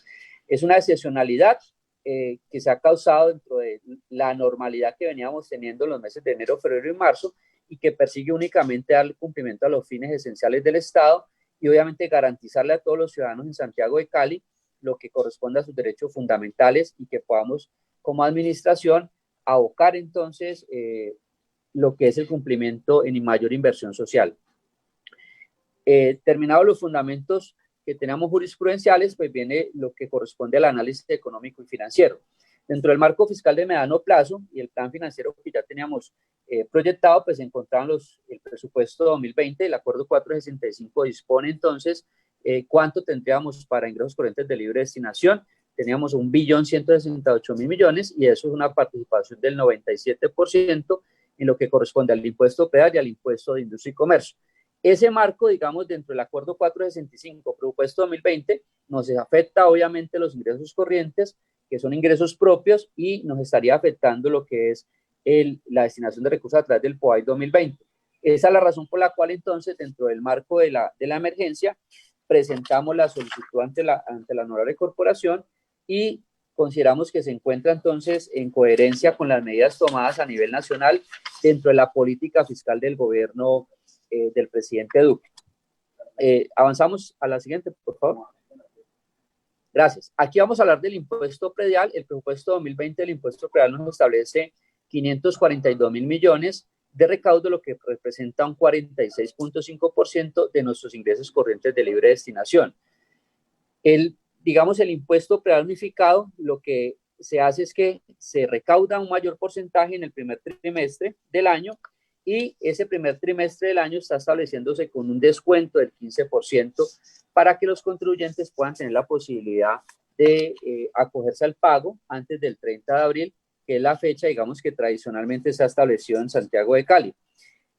Es una excepcionalidad que se ha causado dentro de la normalidad que veníamos teniendo en los meses de enero, febrero y marzo, y que persigue únicamente dar cumplimiento a los fines esenciales del Estado y obviamente garantizarle a todos los ciudadanos en Santiago de Cali lo que corresponde a sus derechos fundamentales, y que podamos como administración abocar entonces lo que es el cumplimiento en mayor inversión social. Terminados los fundamentos que tenemos jurisprudenciales, pues viene lo que corresponde al análisis económico y financiero. Dentro del marco fiscal de mediano plazo y el plan financiero que ya teníamos proyectado, pues se encontraban el presupuesto 2020, el acuerdo 465 dispone entonces cuánto tendríamos para ingresos corrientes de libre destinación. Teníamos 1.168.000 millones, y eso es una participación del 97% en lo que corresponde al impuesto predial y al impuesto de industria y comercio. Ese marco, digamos, dentro del acuerdo 465, presupuesto 2020, nos afecta obviamente los ingresos corrientes, que son ingresos propios, y nos estaría afectando lo que es la destinación de recursos a través del POAI 2020. Esa es la razón por la cual entonces, dentro del marco de la emergencia, presentamos la solicitud ante la honorable corporación, y consideramos que se encuentra entonces en coherencia con las medidas tomadas a nivel nacional dentro de la política fiscal del gobierno del presidente Duque. Avanzamos a la siguiente, por favor. Gracias. Aquí vamos a hablar del impuesto predial. El presupuesto 2020 del impuesto predial nos establece 542.000 millones de recaudo, lo que representa un 46.5% de nuestros ingresos corrientes de libre destinación. Digamos, el impuesto predial unificado, lo que se hace es que se recauda un mayor porcentaje en el primer trimestre del año, y ese primer trimestre del año está estableciéndose con un descuento del 15% para que los contribuyentes puedan tener la posibilidad de acogerse al pago antes del 30 de abril, que es la fecha, digamos, que tradicionalmente se ha establecido en Santiago de Cali.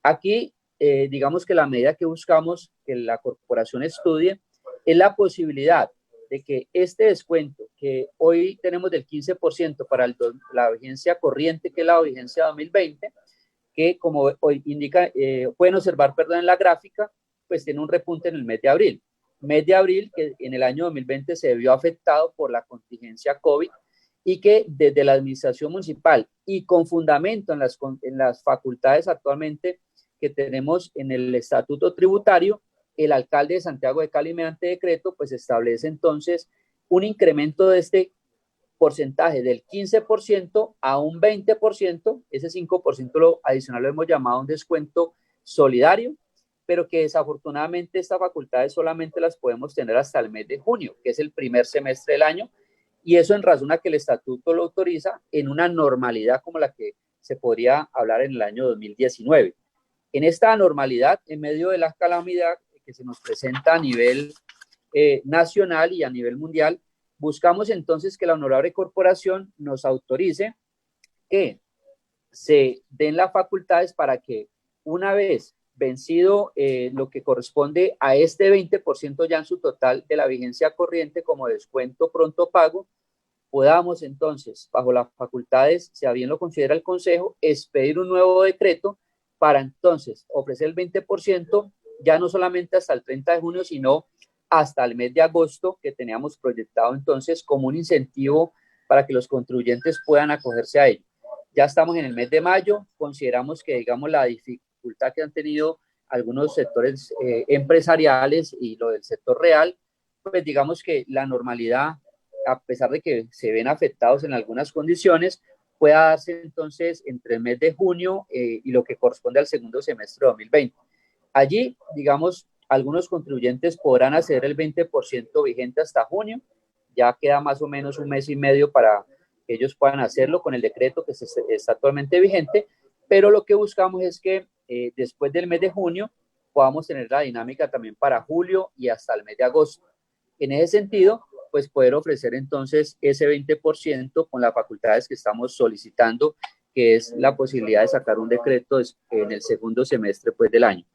Aquí, digamos que la medida que buscamos que la corporación estudie es la posibilidad de que este descuento que hoy tenemos del 15% para la vigencia corriente, que es la vigencia 2020, que como hoy indica, pueden observar, perdón, en la gráfica, pues tiene un repunte en el mes de abril que en el año 2020 se vio afectado por la contingencia COVID, y que desde la administración municipal y con fundamento en las facultades actualmente que tenemos en el estatuto tributario, el alcalde de Santiago de Cali, mediante decreto, pues establece entonces un incremento de este porcentaje del 15% a un 20%, ese 5% adicional lo hemos llamado un descuento solidario, pero que desafortunadamente estas facultades solamente las podemos tener hasta el mes de junio, que es el primer semestre del año, y eso en razón a que el estatuto lo autoriza en una normalidad como la que se podría hablar en el año 2019. En esta anormalidad, en medio de la calamidad que se nos presenta a nivel nacional y a nivel mundial, buscamos entonces que la honorable corporación nos autorice que se den las facultades para que una vez vencido lo que corresponde a este 20% ya en su total de la vigencia corriente como descuento pronto pago, podamos entonces, bajo las facultades, si a bien lo considera el Consejo, expedir un nuevo decreto para entonces ofrecer el 20% ya no solamente hasta el 30 de junio, sino hasta el mes de agosto, que teníamos proyectado entonces como un incentivo para que los contribuyentes puedan acogerse a ello. Ya estamos en el mes de mayo, consideramos que, digamos, la dificultad que han tenido algunos sectores empresariales y lo del sector real, pues digamos que la normalidad, a pesar de que se ven afectados en algunas condiciones, pueda darse entonces entre el mes de junio y lo que corresponde al segundo semestre de 2020. Allí, digamos, algunos contribuyentes podrán hacer el 20% vigente hasta junio, ya queda más o menos un mes y medio para que ellos puedan hacerlo con el decreto que está actualmente vigente, pero lo que buscamos es que después del mes de junio podamos tener la dinámica también para julio y hasta el mes de agosto. En ese sentido, pues poder ofrecer entonces ese 20% con las facultades que estamos solicitando, que es la posibilidad de sacar un decreto en el segundo semestre pues, del año.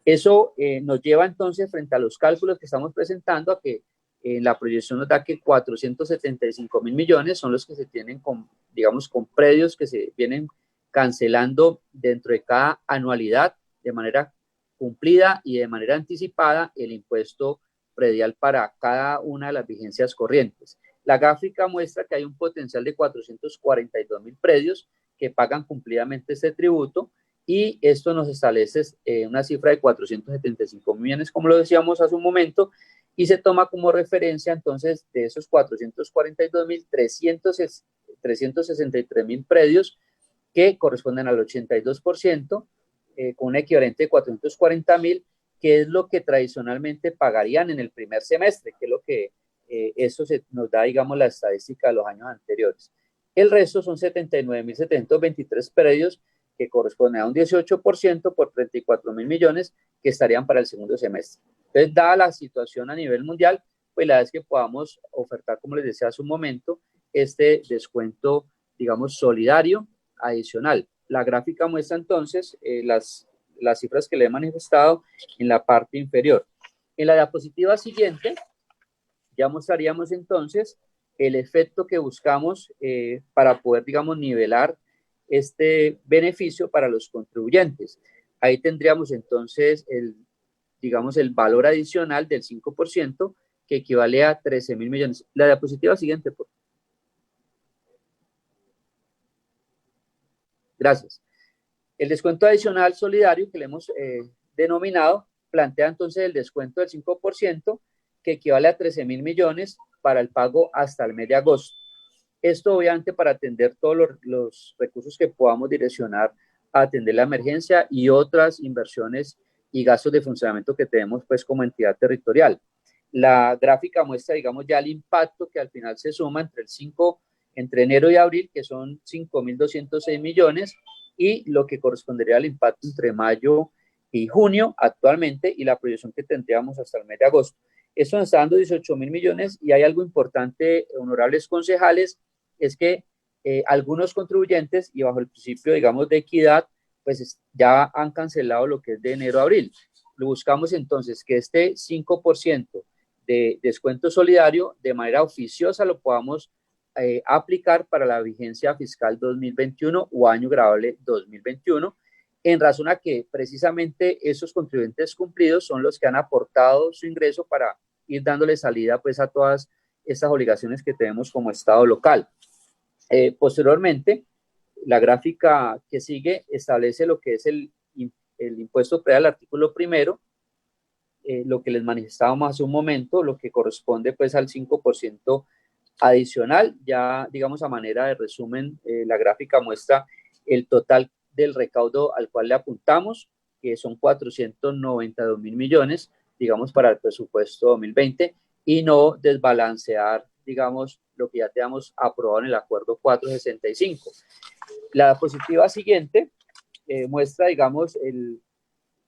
Eso nos lleva entonces frente a los cálculos que estamos presentando a que la proyección nos da que 475.000 millones son los que se tienen con, digamos, con predios que se vienen cancelando dentro de cada anualidad de manera cumplida y de manera anticipada el impuesto predial para cada una de las vigencias corrientes. La gráfica muestra que hay un potencial de 442.000 predios que pagan cumplidamente este tributo, y esto nos establece una cifra de 475 millones, como lo decíamos hace un momento, y se toma como referencia entonces de esos 442.000, 363.000 predios que corresponden al 82%, con un equivalente de 440.000, que es lo que tradicionalmente pagarían en el primer semestre, que es lo que eso nos da, digamos, la estadística de los años anteriores. El resto son 79.723 predios que corresponden a un 18% por 34.000 millones que estarían para el segundo semestre. Entonces, dada la situación a nivel mundial, pues la idea es que podamos ofertar, como les decía hace un momento, este descuento, digamos, solidario adicional. La gráfica muestra entonces las cifras que le he manifestado en la parte inferior. En la diapositiva siguiente, ya mostraríamos entonces el efecto que buscamos para poder, digamos, nivelar este beneficio para los contribuyentes. Ahí tendríamos entonces digamos, el valor adicional del 5% que equivale a 13.000 millones. La diapositiva siguiente, por favor. Gracias. El descuento adicional solidario que le hemos denominado plantea entonces el descuento del 5% que equivale a 13.000 millones para el pago hasta el mes de agosto. Esto obviamente para atender todos los recursos que podamos direccionar a atender la emergencia y otras inversiones y gastos de funcionamiento que tenemos pues como entidad territorial. La gráfica muestra, digamos, ya el impacto que al final se suma entre enero y abril, que son 5.206 millones, y lo que correspondería al impacto entre mayo y junio actualmente, y la proyección que tendríamos hasta el mes de agosto. Esto nos está dando 18.000 millones, y hay algo importante, honorables concejales, es que algunos contribuyentes, y bajo el principio, digamos, de equidad, pues ya han cancelado lo que es de enero a abril. Lo buscamos entonces que este 5% de descuento solidario de manera oficiosa lo podamos aplicar para la vigencia fiscal 2021 o año grabable 2021, en razón a que precisamente esos contribuyentes cumplidos son los que han aportado su ingreso para ir dándole salida pues a todas estas obligaciones que tenemos como Estado local. Posteriormente, la gráfica que sigue establece lo que es el impuesto predial, el artículo primero, lo que les manifestábamos hace un momento, lo que corresponde pues al 5% adicional. Ya digamos, a manera de resumen, la gráfica muestra el total del recaudo al cual le apuntamos, que son 492.000 millones, digamos, para el presupuesto 2020, y no desbalancear, digamos, lo que ya teníamos aprobado en el acuerdo 465. La diapositiva siguiente muestra, digamos,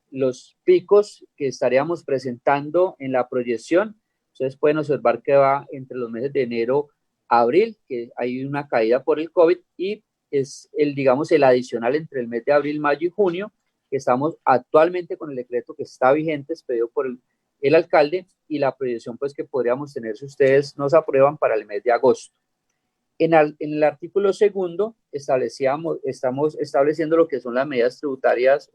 los picos que estaríamos presentando en la proyección. Ustedes pueden observar que va entre los meses de enero a abril, que hay una caída por el COVID, y es digamos, el adicional entre el mes de abril, mayo y junio, que estamos actualmente con el decreto que está vigente, expedido por el alcalde, y la proyección pues que podríamos tener si ustedes nos aprueban para el mes de agosto. En el artículo segundo estamos estableciendo lo que son las medidas tributarias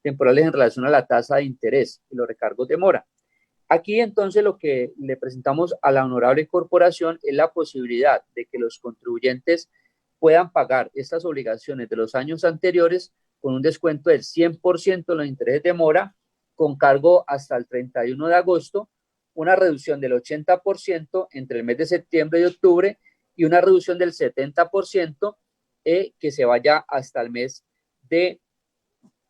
temporales en relación a la tasa de interés y los recargos de mora. Aquí entonces lo que le presentamos a la honorable corporación es la posibilidad de que los contribuyentes puedan pagar estas obligaciones de los años anteriores con un descuento del 100% en los intereses de mora, con cargo hasta el 31 de agosto, una reducción del 80% entre el mes de septiembre y octubre, y una reducción del 70% que se vaya hasta el mes de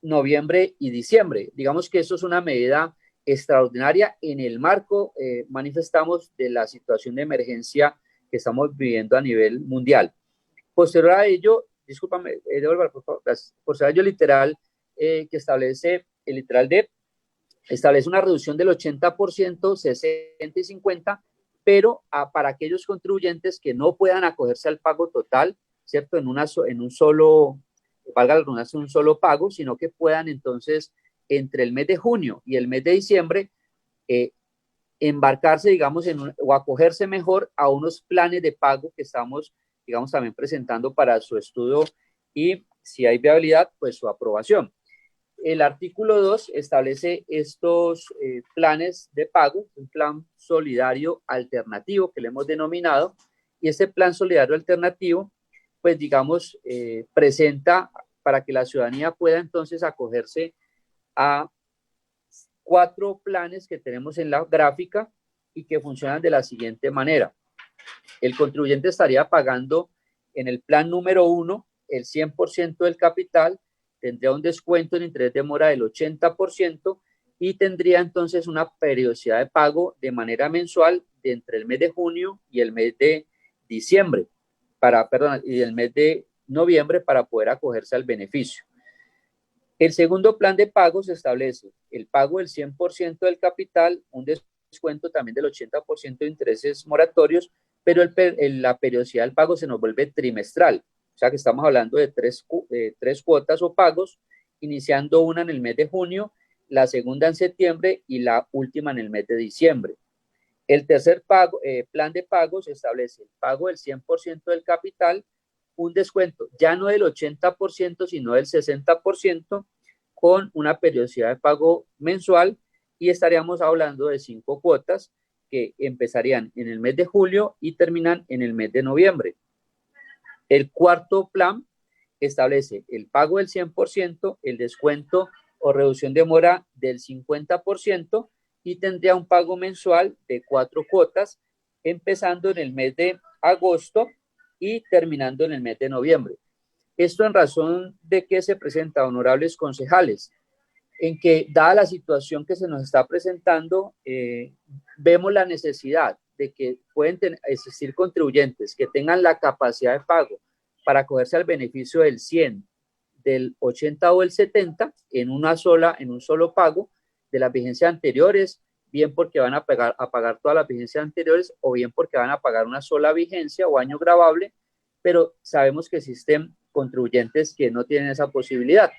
noviembre y diciembre. Digamos que eso es una medida extraordinaria en el marco, manifestamos, de la situación de emergencia que estamos viviendo a nivel mundial. Posterior a ello, discúlpame, por favor, posterior a ello, literal, que establece, el literal D, establece una reducción del 80%, 60 y 50, pero para aquellos contribuyentes que no puedan acogerse al pago total, ¿cierto? En un solo, valga la redundancia, un solo pago, sino que puedan entonces, entre el mes de junio y el mes de diciembre, embarcarse, digamos, o acogerse mejor a unos planes de pago que estamos, digamos, también presentando para su estudio y, si hay viabilidad, pues su aprobación. El artículo 2 establece estos planes de pago, un plan solidario alternativo que le hemos denominado, y este plan solidario alternativo, pues digamos, presenta para que la ciudadanía pueda entonces acogerse a 4 planes que tenemos en la gráfica y que funcionan de la siguiente manera. El contribuyente estaría pagando en el plan número 1 el 100% del capital, tendría un descuento en interés de mora del 80% y tendría entonces una periodicidad de pago de manera mensual de entre el mes de junio y el mes de diciembre, y el mes de noviembre, para poder acogerse al beneficio. El segundo plan de pagos establece el pago del 100% del capital, un descuento también del 80% de intereses moratorios, pero la periodicidad del pago se nos vuelve trimestral. O sea que estamos hablando de tres cuotas o pagos, iniciando una en el mes de junio, la segunda en septiembre y la última en el mes de diciembre. El tercer plan de pagos establece el pago del 100% del capital, un descuento ya no del 80%, sino del 60%, con una periodicidad de pago mensual, y estaríamos hablando de 5 cuotas que empezarían en el mes de julio y terminan en el mes de noviembre. El cuarto plan establece el pago del 100%, el descuento o reducción de mora del 50%, y tendría un pago mensual de 4 cuotas, empezando en el mes de agosto y terminando en el mes de noviembre. Esto en razón de que se presenta, honorables concejales. en que, dada la situación que se nos está presentando, vemos la necesidad de que pueden existir contribuyentes que tengan la capacidad de pago para acogerse al beneficio del 100, del 80 o el 70 en un solo pago de las vigencias anteriores, bien porque van a pagar todas las vigencias anteriores o bien porque van a pagar una sola vigencia o año gravable, pero sabemos que existen contribuyentes que no tienen esa posibilidad.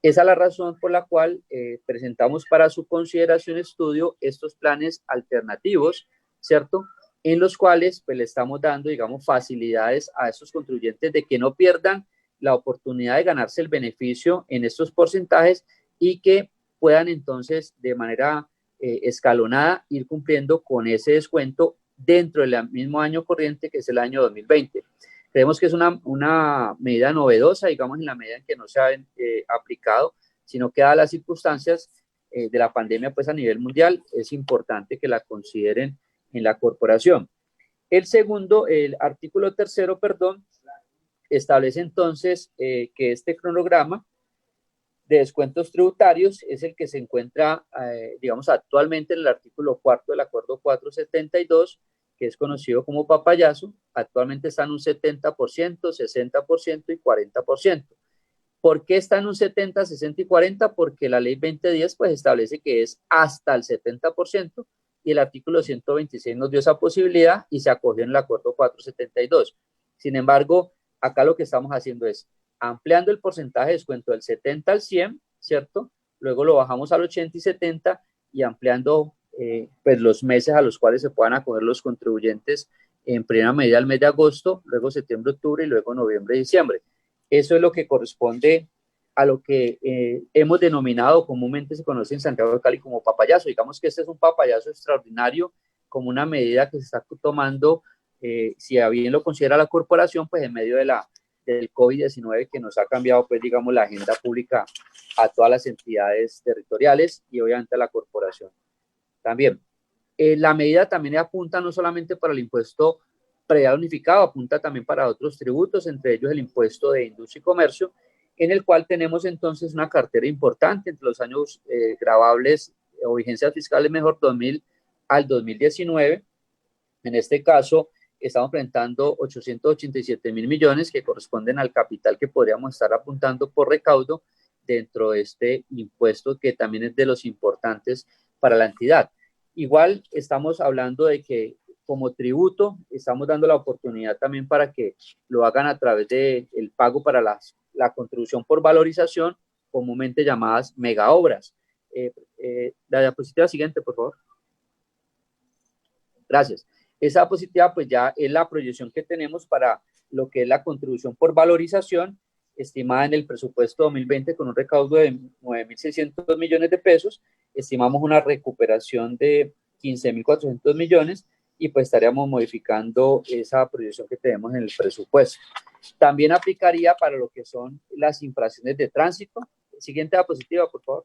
Esa es la razón por la cual presentamos para su consideración estudio estos planes alternativos, ¿cierto? En los cuales pues le estamos dando, digamos, facilidades a esos contribuyentes de que no pierdan la oportunidad de ganarse el beneficio en estos porcentajes y que puedan entonces de manera escalonada ir cumpliendo con ese descuento dentro del mismo año corriente que es el año 2020. Creemos que es una medida novedosa, digamos, en la medida en que no se ha aplicado, sino que dadas las circunstancias de la pandemia pues a nivel mundial, es importante que la consideren en la corporación. El artículo tercero, establece entonces que este cronograma de descuentos tributarios es el que se encuentra, digamos, actualmente en el artículo 4 del Acuerdo 472, que es conocido como papayazo. Actualmente está en un 70%, 60% y 40%. ¿Por qué está en un 70, 60 y 40? Porque la ley 2010 pues establece que es hasta el 70% y el artículo 126 nos dio esa posibilidad y se acogió en el Acuerdo 472. Sin embargo, acá lo que estamos haciendo es ampliando el porcentaje de descuento del 70 al 100, ¿cierto? Luego lo bajamos al 80 y 70 y ampliando pues los meses a los cuales se puedan acoger los contribuyentes en primera medida al mes de agosto, luego septiembre, octubre y luego noviembre, diciembre. Eso es lo que corresponde a lo que hemos denominado, comúnmente se conoce en Santiago de Cali como papayazo. Digamos que este es un papayazo extraordinario, como una medida que se está tomando, si a bien lo considera la corporación, pues en medio del COVID-19 que nos ha cambiado, pues digamos, la agenda pública a todas las entidades territoriales y obviamente a la corporación también. La medida también apunta no solamente para el impuesto predial unificado, apunta también para otros tributos, entre ellos el impuesto de industria y comercio, en el cual tenemos entonces una cartera importante entre los años gravables o vigencias fiscales, mejor, 2000 al 2019. En este caso, estamos presentando 887.000 millones que corresponden al capital que podríamos estar apuntando por recaudo dentro de este impuesto, que también es de los importantes para la entidad. Igual estamos hablando de que como tributo estamos dando la oportunidad también para que lo hagan a través del pago para la contribución por valorización, comúnmente llamadas megaobras. La diapositiva siguiente, por favor. Gracias. Esa diapositiva pues ya es la proyección que tenemos para lo que es la contribución por valorización, estimada en el presupuesto 2020 con un recaudo de 9.600 millones de pesos. Estimamos una recuperación de 15.400 millones y pues estaríamos modificando esa proyección que tenemos en el presupuesto. También aplicaría para lo que son las infracciones de tránsito. Siguiente diapositiva, por favor.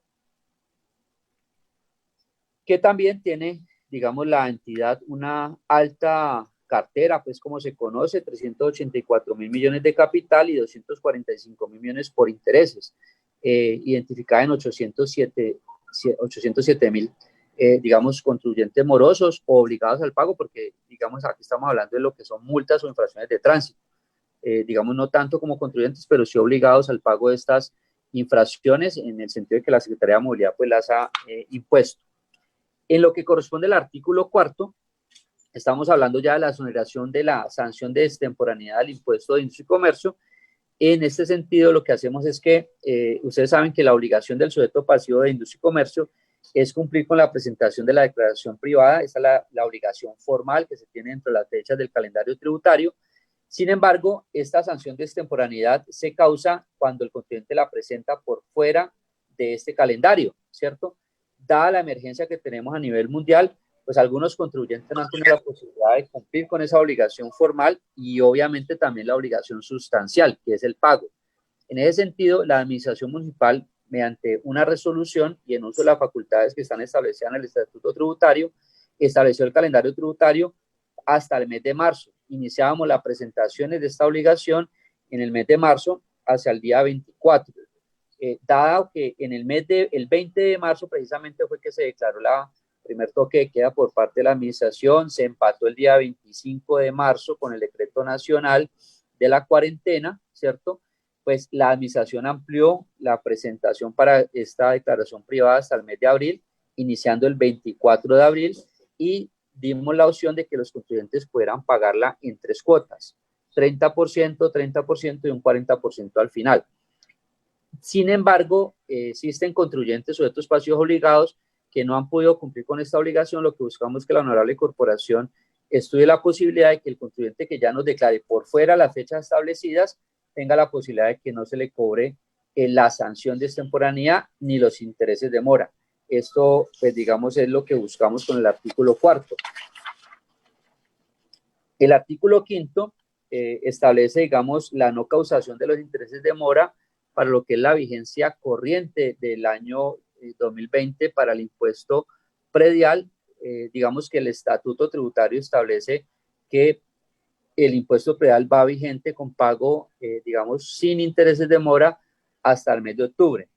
Que también tiene, digamos, la entidad una alta cartera, pues como se conoce, 384.000 millones de capital y 245.000 millones por intereses, identificada en 807.000, digamos, contribuyentes morosos o obligados al pago, porque, digamos, aquí estamos hablando de lo que son multas o infracciones de tránsito, digamos, no tanto como contribuyentes, pero sí obligados al pago de estas infracciones, en el sentido de que la Secretaría de Movilidad, pues, las ha impuesto. En lo que corresponde al artículo 4, estamos hablando ya de la exoneración de la sanción de extemporaneidad del impuesto de industria y comercio. En este sentido, lo que hacemos es que ustedes saben que la obligación del sujeto pasivo de industria y comercio es cumplir con la presentación de la declaración privada. Esa es la obligación formal que se tiene dentro de las fechas del calendario tributario. Sin embargo, esta sanción de extemporaneidad se causa cuando el contribuyente la presenta por fuera de este calendario, ¿cierto? Dada la emergencia que tenemos a nivel mundial, pues algunos contribuyentes no han tenido la posibilidad de cumplir con esa obligación formal y obviamente también la obligación sustancial, que es el pago. En ese sentido, la administración municipal, mediante una resolución y en uso de las facultades que están establecidas en el Estatuto Tributario, estableció el calendario tributario hasta el mes de marzo. Iniciábamos las presentaciones de esta obligación en el mes de marzo hacia el día 24. dado que en el 20 de marzo precisamente fue que se declaró la primer toque de queda por parte de la administración, se empató el día 25 de marzo con el decreto nacional de la cuarentena, ¿cierto? Pues la administración amplió la presentación para esta declaración privada hasta el mes de abril, iniciando el 24 de abril, y dimos la opción de que los contribuyentes pudieran pagarla en 3 cuotas, 30%, 30% y un 40% al final. Sin embargo, existen contribuyentes sujetos pasivos obligados que no han podido cumplir con esta obligación. Lo que buscamos es que la honorable corporación estudie la posibilidad de que el contribuyente que ya nos declare por fuera las fechas establecidas tenga la posibilidad de que no se le cobre la sanción de extemporaneidad ni los intereses de mora. Esto, pues digamos, es lo que buscamos con el artículo 4. El artículo 5 establece, digamos, la no causación de los intereses de mora para lo que es la vigencia corriente del año 2020 para el impuesto predial. Digamos que el estatuto tributario establece que el impuesto predial va vigente con pago, digamos, sin intereses de mora hasta el mes de octubre.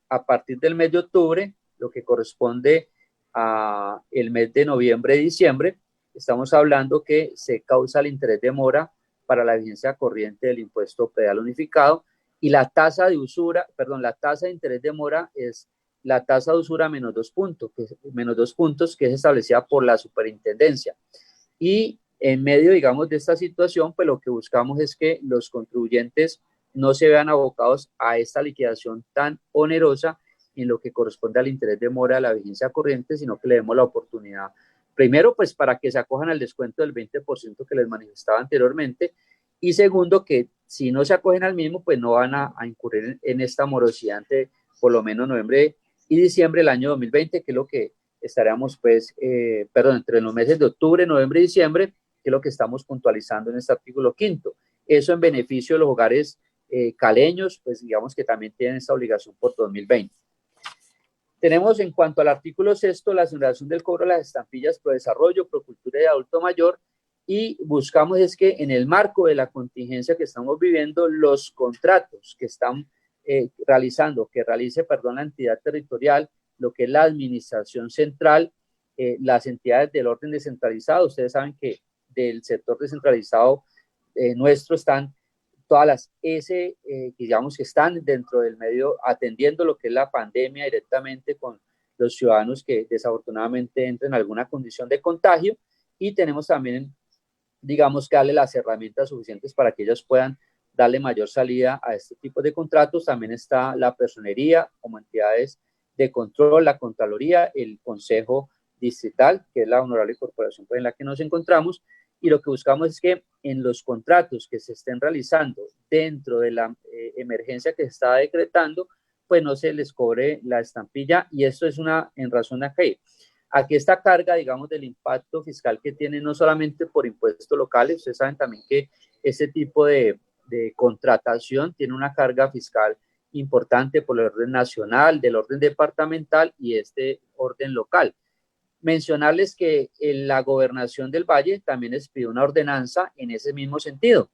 A partir del mes de octubre, lo que corresponde a el mes de noviembre y diciembre, estamos hablando que se causa el interés de mora para la vigencia corriente del impuesto predial unificado, y la tasa de usura, perdón, la tasa de interés de mora es la tasa de usura menos 2 puntos, que es establecida por la superintendencia. Y en medio, digamos, de esta situación, pues lo que buscamos es que los contribuyentes no se vean abocados a esta liquidación tan onerosa en lo que corresponde al interés de mora de la vigencia corriente, sino que le demos la oportunidad, primero, pues para que se acojan al descuento del 20% que les manifestaba anteriormente, y segundo, que si no se acogen al mismo, pues no van a incurrir en esta morosidad ante por lo menos noviembre y diciembre del año 2020, que es lo que estaríamos, pues, entre los meses de octubre, noviembre y diciembre, que es lo que estamos puntualizando en este artículo 5. Eso en beneficio de los hogares caleños, pues digamos que también tienen esta obligación por 2020. Tenemos en cuanto al artículo 6, la exoneración del cobro de las estampillas pro desarrollo, pro cultura y adulto mayor, y buscamos es que en el marco de la contingencia que estamos viviendo, los contratos que están realice la entidad territorial, lo que es la administración central, las entidades del orden descentralizado. Ustedes saben que del sector descentralizado nuestro están todas las digamos que están dentro del medio atendiendo lo que es la pandemia directamente con los ciudadanos que desafortunadamente entran en alguna condición de contagio, y tenemos también, digamos, que darle las herramientas suficientes para que ellos puedan darle mayor salida a este tipo de contratos. También está la personería como entidades de control, la Contraloría, el Consejo Distrital, que es la honorable corporación en la que nos encontramos, y lo que buscamos es que en los contratos que se estén realizando dentro de la emergencia que se está decretando, pues no se les cobre la estampilla, y esto es en razón a que aquí esta carga, digamos, del impacto fiscal que tiene no solamente por impuestos locales. Ustedes saben también que este tipo de contratación tiene una carga fiscal importante por el orden nacional, del orden departamental y este orden local. Mencionarles que la Gobernación del Valle también les pidió una ordenanza en ese mismo sentido,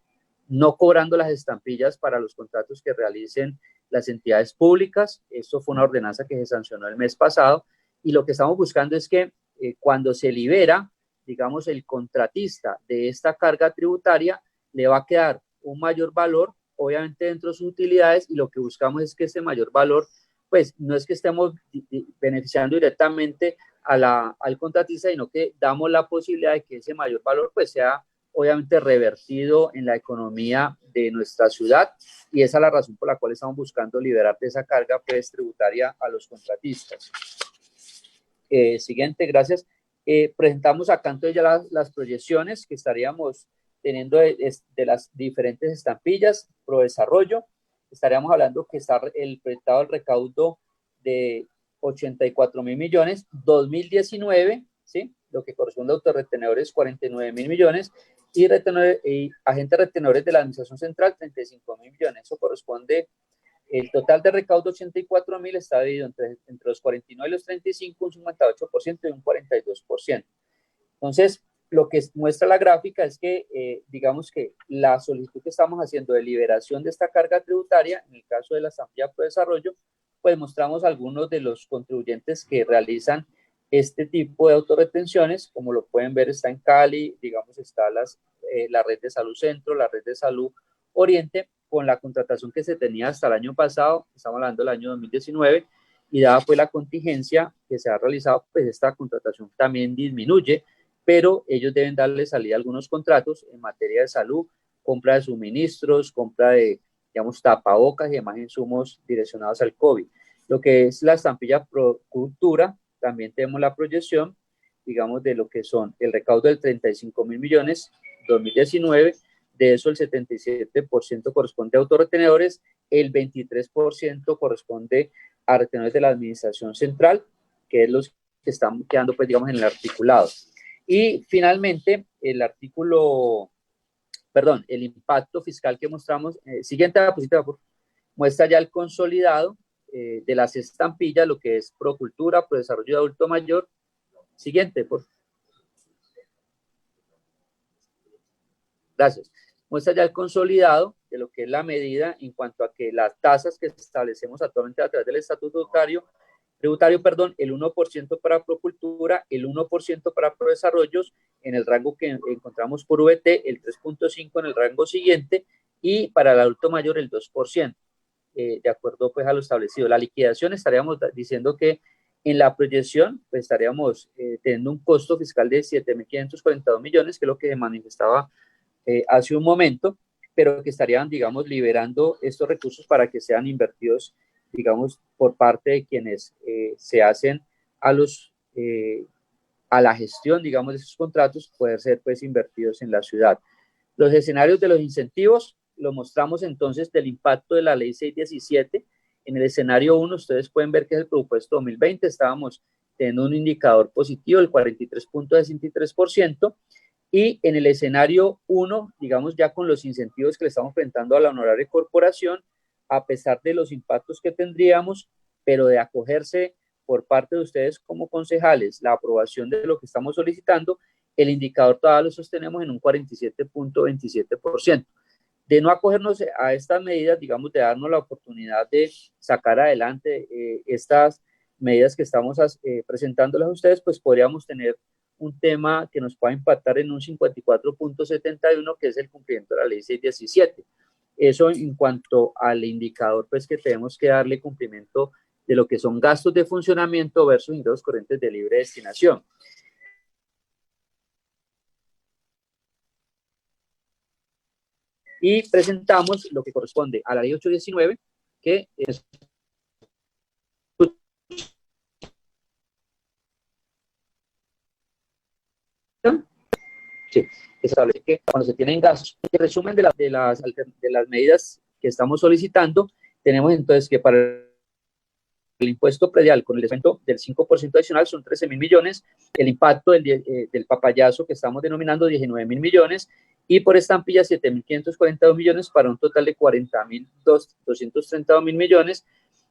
no cobrando las estampillas para los contratos que realicen las entidades públicas. Esto fue una ordenanza que se sancionó el mes pasado, y lo que estamos buscando es que cuando se libera, digamos, el contratista de esta carga tributaria, le va a quedar un mayor valor, obviamente dentro de sus utilidades, y lo que buscamos es que ese mayor valor, pues no es que estemos beneficiando directamente al contratista, sino que damos la posibilidad de que ese mayor valor pues sea obviamente revertido en la economía de nuestra ciudad, y esa es la razón por la cual estamos buscando liberar de esa carga pues tributaria a los contratistas. Siguiente, gracias. Presentamos acá entonces ya las proyecciones que estaríamos teniendo de las diferentes estampillas pro desarrollo. Estaríamos hablando que está el proyectado del recaudo de 84.000 millones, 2019, ¿sí? Lo que corresponde a autorretenedores, 49.000 millones, y agentes retenedores de la administración central, 35.000 millones. Eso corresponde, el total de recaudo 84.000 está dividido entre los 49 y los 35, un 58% y un 42%. Entonces, lo que muestra la gráfica es que, digamos que la solicitud que estamos haciendo de liberación de esta carga tributaria, en el caso de la estampilla Pro Desarrollo, pues mostramos algunos de los contribuyentes que realizan este tipo de autorretenciones. Como lo pueden ver, está en Cali, digamos, está la red de salud Centro, la red de salud Oriente, con la contratación que se tenía hasta el año pasado, estamos hablando del año 2019, y dada pues la contingencia que se ha realizado, pues esta contratación también disminuye, pero ellos deben darle salida a algunos contratos en materia de salud, compra de suministros, compra de, digamos, tapabocas y demás insumos direccionados al COVID. Lo que es la estampilla Pro Cultura, también tenemos la proyección, digamos, de lo que son el recaudo del 35.000 millones 2019, de eso el 77% corresponde a autorretenedores, el 23% corresponde a retenedores de la administración central, que es los que están quedando, pues, digamos, en el articulado. Y finalmente, el impacto fiscal que mostramos, siguiente diapositiva, muestra ya el consolidado de las estampillas, lo que es Pro Cultura, Pro Desarrollo de Adulto Mayor. Siguiente, por favor. Gracias. Muestra ya el consolidado de lo que es la medida en cuanto a que las tasas que establecemos actualmente a través del estatuto tributario, el 1% para Procultura, el 1% para Prodesarrollos en el rango que encontramos por VT, el 3.5% en el rango siguiente, y para el adulto mayor el 2%, de acuerdo pues a lo establecido. La liquidación, estaríamos diciendo que en la proyección pues estaríamos teniendo un costo fiscal de 7.542 millones, que es lo que se manifestaba hace un momento, pero que estarían, digamos, liberando estos recursos para que sean invertidos, digamos, por parte de quienes se hacen a la gestión, digamos, de esos contratos, poder ser, pues, invertidos en la ciudad. Los escenarios de los incentivos los mostramos entonces del impacto de la ley 617. En el escenario 1, ustedes pueden ver que es el presupuesto 2020, estábamos teniendo un indicador positivo, el 43.63%, y en el escenario 1, digamos, ya con los incentivos que le estamos presentando a la honorable corporación, a pesar de los impactos que tendríamos, pero de acogerse por parte de ustedes como concejales la aprobación de lo que estamos solicitando, el indicador todavía lo sostenemos en un 47.27%. De no acogernos a estas medidas, digamos, de darnos la oportunidad de sacar adelante estas medidas que estamos presentándoles a ustedes, pues podríamos tener un tema que nos pueda impactar en un 54.71, que es el cumplimiento de la ley 617. Eso en cuanto al indicador, pues, que tenemos que darle cumplimiento de lo que son gastos de funcionamiento versus ingresos corrientes de libre destinación. Y presentamos lo que corresponde a la ley 819, que es sí, establece que cuando se tienen gastos, el resumen de las medidas que estamos solicitando, tenemos entonces que para el impuesto predial con el descuento del 5% adicional son 13.000 millones, el impacto del papayazo que estamos denominando 19.000 millones, y por estampilla 7.542 millones para un total de 232.000 millones,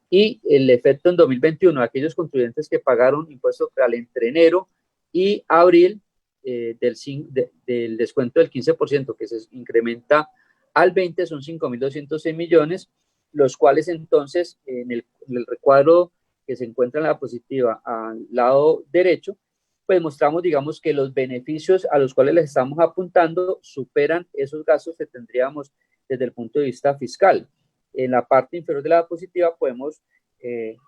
y el efecto en 2021 de aquellos contribuyentes que pagaron impuesto predial entre enero y abril, del descuento del 15% que se incrementa al 20%, son 5.206 millones, los cuales entonces en el recuadro que se encuentra en la diapositiva al lado derecho, pues mostramos, digamos, que los beneficios a los cuales les estamos apuntando superan esos gastos que tendríamos desde el punto de vista fiscal. En la parte inferior de la diapositiva podemos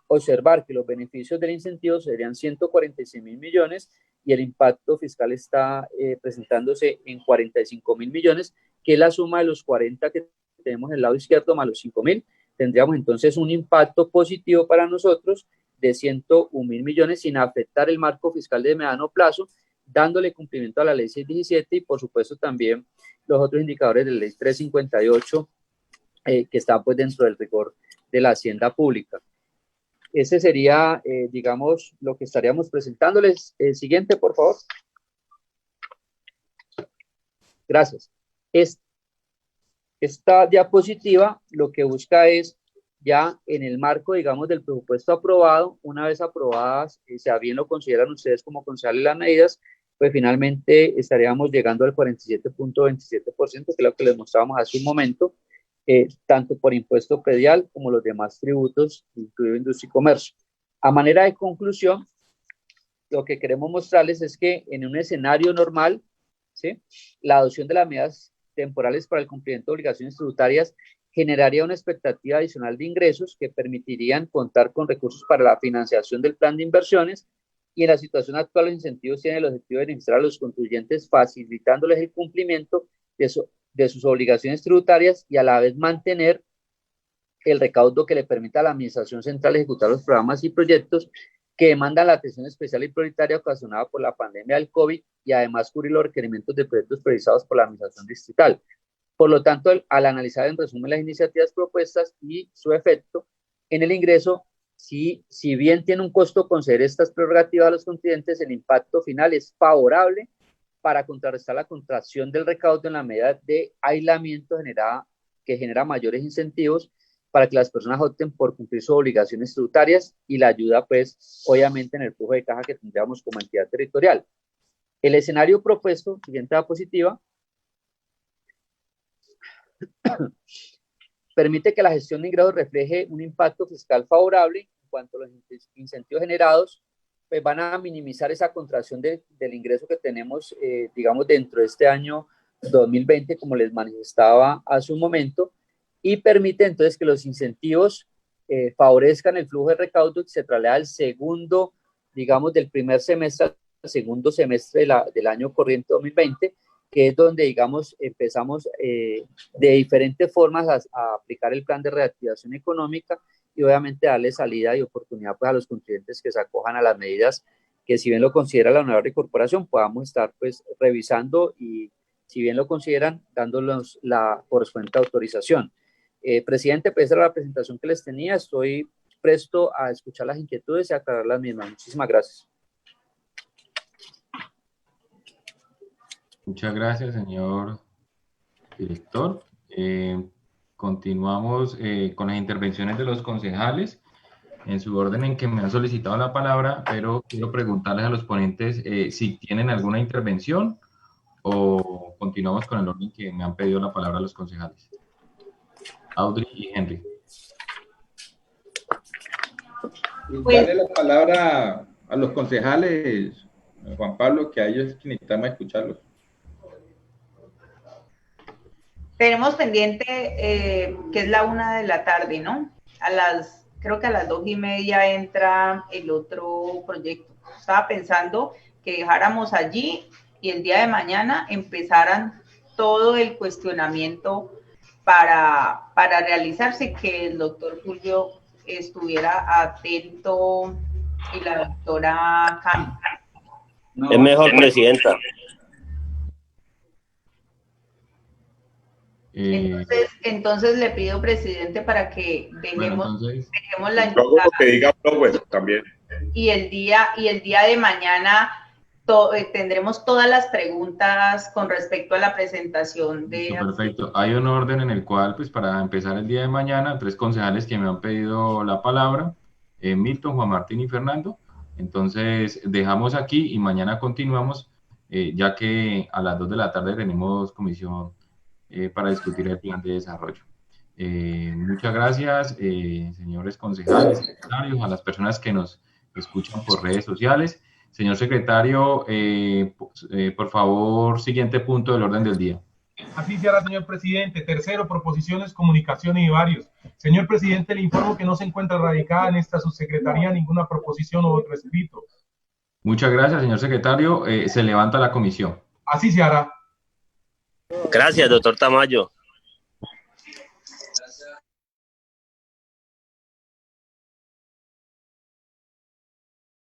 observar que los beneficios del incentivo serían 146.000 millones y el impacto fiscal está presentándose en 45.000 millones, que es la suma de los 40 que tenemos en el lado izquierdo más los 5.000. Tendríamos entonces un impacto positivo para nosotros de 101.000 millones sin afectar el marco fiscal de mediano plazo, dándole cumplimiento a la ley 617 y por supuesto también los otros indicadores de la ley 358 que están pues dentro del rigor de la hacienda pública. Ese sería, digamos, lo que estaríamos presentándoles. El siguiente, por favor. Gracias. Esta diapositiva lo que busca es ya en el marco, digamos, del presupuesto aprobado, una vez aprobadas, si a bien lo consideran ustedes como concejales las medidas, pues finalmente estaríamos llegando al 47.27%, que es lo que les mostrábamos hace un momento, tanto por impuesto predial como los demás tributos, incluido industria y comercio. A manera de conclusión, lo que queremos mostrarles es que en un escenario normal, ¿sí?, la adopción de las medidas temporales para el cumplimiento de obligaciones tributarias generaría una expectativa adicional de ingresos que permitirían contar con recursos para la financiación del plan de inversiones, y en la situación actual los incentivos tienen el objetivo de beneficiar a los contribuyentes facilitándoles el cumplimiento de sus obligaciones tributarias y a la vez mantener el recaudo que le permita a la Administración Central ejecutar los programas y proyectos que demandan la atención especial y prioritaria ocasionada por la pandemia del COVID, y además cubrir los requerimientos de proyectos priorizados por la Administración Distrital. Por lo tanto, al analizar en resumen las iniciativas propuestas y su efecto en el ingreso, si bien tiene un costo conceder estas prerrogativas a los contribuyentes, el impacto final es favorable para contrarrestar la contracción del recaudo en la medida de aislamiento que genera mayores incentivos para que las personas opten por cumplir sus obligaciones tributarias, y la ayuda, pues, obviamente, en el flujo de caja que tendríamos como entidad territorial. El escenario propuesto, siguiente diapositiva, permite que la gestión de ingresos refleje un impacto fiscal favorable en cuanto a los incentivos generados, pues van a minimizar esa contracción del ingreso que tenemos, digamos, dentro de este año 2020, como les manifestaba hace un momento, y permite entonces que los incentivos favorezcan el flujo de recaudo y se traslada al segundo, digamos, del primer semestre al segundo semestre del año corriente 2020, que es donde, digamos, empezamos de diferentes formas a aplicar el plan de reactivación económica, y obviamente darle salida y oportunidad, pues, a los contribuyentes que se acojan a las medidas que, si bien lo considera la honorable corporación, podamos estar, pues, revisando, y si bien lo consideran, dándolos la correspondiente autorización. Presidente, pues esa era la presentación que les tenía. Estoy presto a escuchar las inquietudes y aclarar las mismas. Muchísimas gracias. Muchas gracias, señor director. Continuamos con las intervenciones de los concejales en su orden en que me han solicitado la palabra, pero quiero preguntarles a los ponentes si tienen alguna intervención, o continuamos con el orden que me han pedido la palabra los concejales. Audrey y Henry. Darle la palabra a los concejales, Juan Pablo, que a ellos necesitamos escucharlos. Tenemos pendiente que es la 1 de la tarde, ¿no? Creo que a las 2:30 entra el otro proyecto. Estaba pensando que dejáramos allí y el día de mañana empezaran todo el cuestionamiento para realizarse, que el doctor Fulvio estuviera atento y la doctora Cami. No, es mejor, presidenta. Entonces le pido, presidente, para que dejemos la luego que diga pues, también. Y el día de mañana tendremos todas las preguntas con respecto a la presentación de... Perfecto. Hay un orden en el cual, pues, para empezar el día de mañana, 3 concejales que me han pedido la palabra, Milton, Juan Martín y Fernando. Entonces, dejamos aquí y mañana continuamos, ya que a las 2 de la tarde tenemos comisión para discutir el plan de desarrollo. Muchas gracias, señores concejales, secretarios, a las personas que nos escuchan por redes sociales. Señor secretario, por favor, siguiente punto del orden del día. Así se hará, señor presidente. Tercero, proposiciones, comunicaciones y varios. Señor presidente, le informo que no se encuentra radicada en esta subsecretaría ninguna proposición o otro escrito. Muchas gracias, señor secretario. Se levanta la comisión. Así se hará. Gracias, doctor Tamayo.